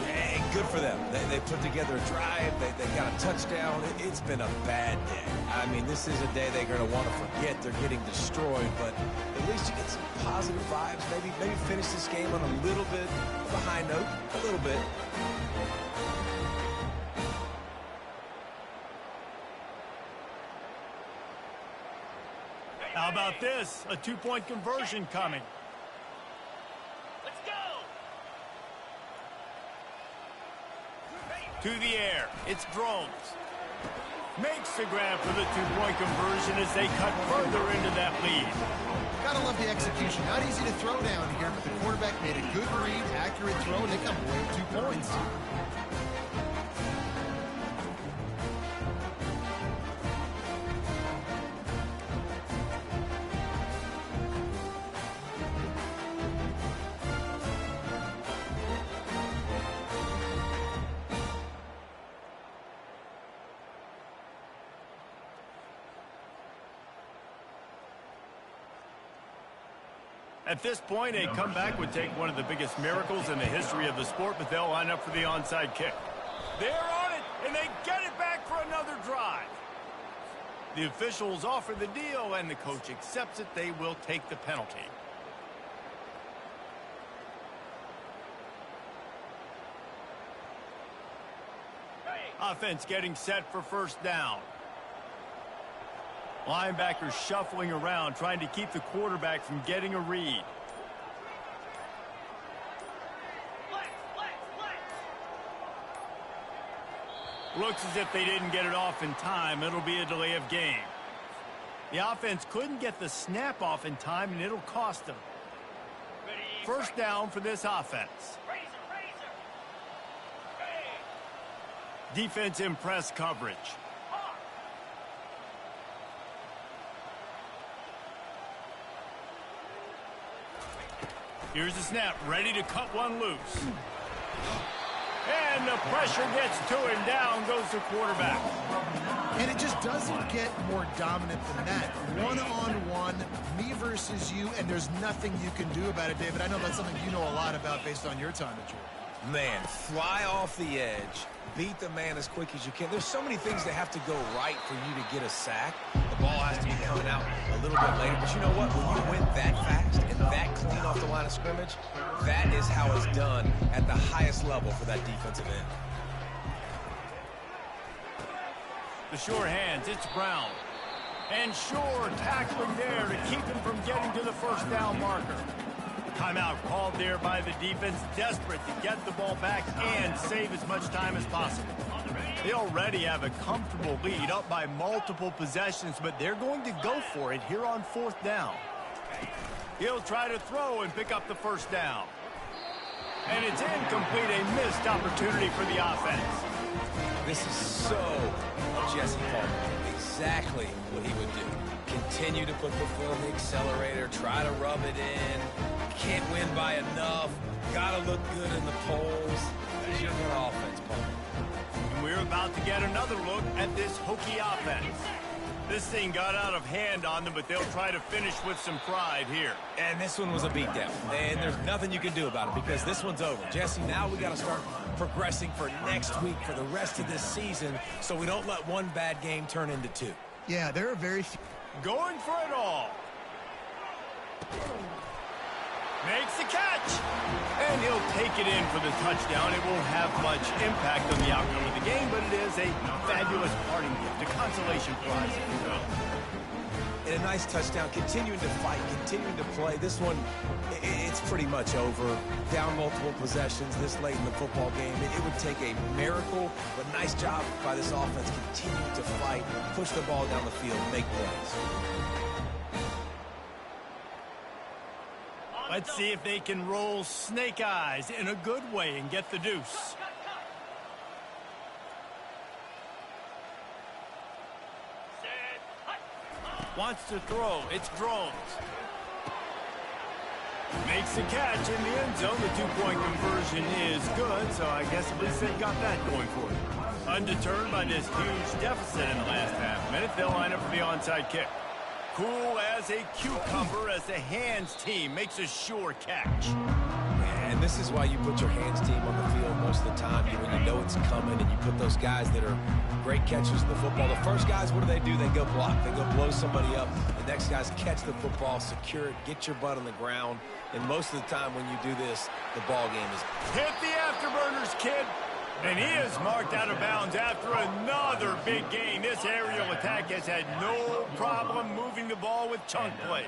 Hey, good for them. They put together a drive. They got a touchdown. It's been a bad day. I mean, this is a day they're going to want to forget. They're getting destroyed, but at least you get some positive vibes. Maybe finish this game on a little bit of a high note, a little bit. How about this? A 2-point conversion coming. Let's go! To the air. It's Drones. Makes the grab for the 2-point conversion as they cut further into that lead. Gotta love the execution. Not easy to throw down here, but the quarterback made a good read, accurate throw, and they come away with 2 points. At this point, a comeback would take one of the biggest miracles in the history of the sport, but they'll line up for the onside kick. They're on it, and they get it back for another drive. The officials offer the deal, and the coach accepts it. They will take the penalty. Offense getting set for first down. Linebackers shuffling around, trying to keep the quarterback from getting a read. Looks as if they didn't get it off in time. It'll be a delay of game. The offense couldn't get the snap off in time, and it'll cost them. First down for this offense. Defense in press coverage. Here's the snap, ready to cut one loose. And the pressure gets to him. Down goes the quarterback. And it just doesn't get more dominant than that. One-on-one, me versus you, and there's nothing you can do about it, David. I know that's something you know a lot about based on your time at Georgia. Man, fly off the edge, beat the man as quick as you can. There's so many things that have to go right for you to get a sack. The ball has to be coming out a little bit later. But you know what? When you win that fast and that clean off the line of scrimmage, that is how it's done at the highest level for that defensive end. The sure hands, it's Brown. And Shore tackling there to keep him from getting to the first down marker. Timeout called there by the defense, desperate to get the ball back and save as much time as possible. They already have a comfortable lead, up by multiple possessions, but they're going to go for it here on fourth down. He'll try to throw and pick up the first down. And it's incomplete, a missed opportunity for the offense. This is so Jesse Palmer. Exactly what he would do. Continue to put the foot on the accelerator, try to rub it in. Can't win by enough. Gotta look good in the polls. That's your good offense, Palmer. And we're about to get another look at this Hokie offense. This thing got out of hand on them, but they'll try to finish with some pride here. And this one was a beatdown. And there's nothing you can do about it because this one's over. Jesse, now we got to start progressing for next week, for the rest of this season, so we don't let one bad game turn into two. Yeah, there are very few. Going for it all. Makes the catch. And he'll take it in for the touchdown. It won't have much impact on the outcome of the game, but it is a fabulous parting gift, a consolation prize, if you will. And a nice touchdown, continuing to fight, continuing to play. This one, it's pretty much over. Down multiple possessions this late in the football game. It would take a miracle, but nice job by this offense continuing to fight, push the ball down the field, make plays. Let's see if they can roll snake eyes in a good way and get the deuce. Wants to throw. It's Drones. Makes the catch in the end zone. The two-point conversion is good, so I guess at least they got that going for them. Undeterred by this huge deficit in the last half-minute, they'll line up for the onside kick. Cool as a cucumber as the hands team makes a sure catch. And this is why you put your hands team on the field most of the time, when you know it's coming, and you put those guys that are great catchers of the football. The first guys, what do? They go block. They go blow somebody up. The next guys catch the football, secure it, get your butt on the ground. And most of the time when you do this, the ball game is... Hit the afterburners, kid. And he is marked out of bounds after another big gain. This aerial attack has had no problem moving the ball with chunk plays.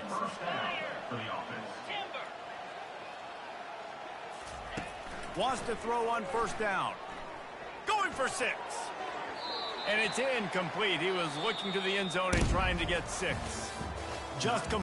Wants to throw on first down. Going for 6. And it's incomplete. He was looking to the end zone and trying to get 6. Just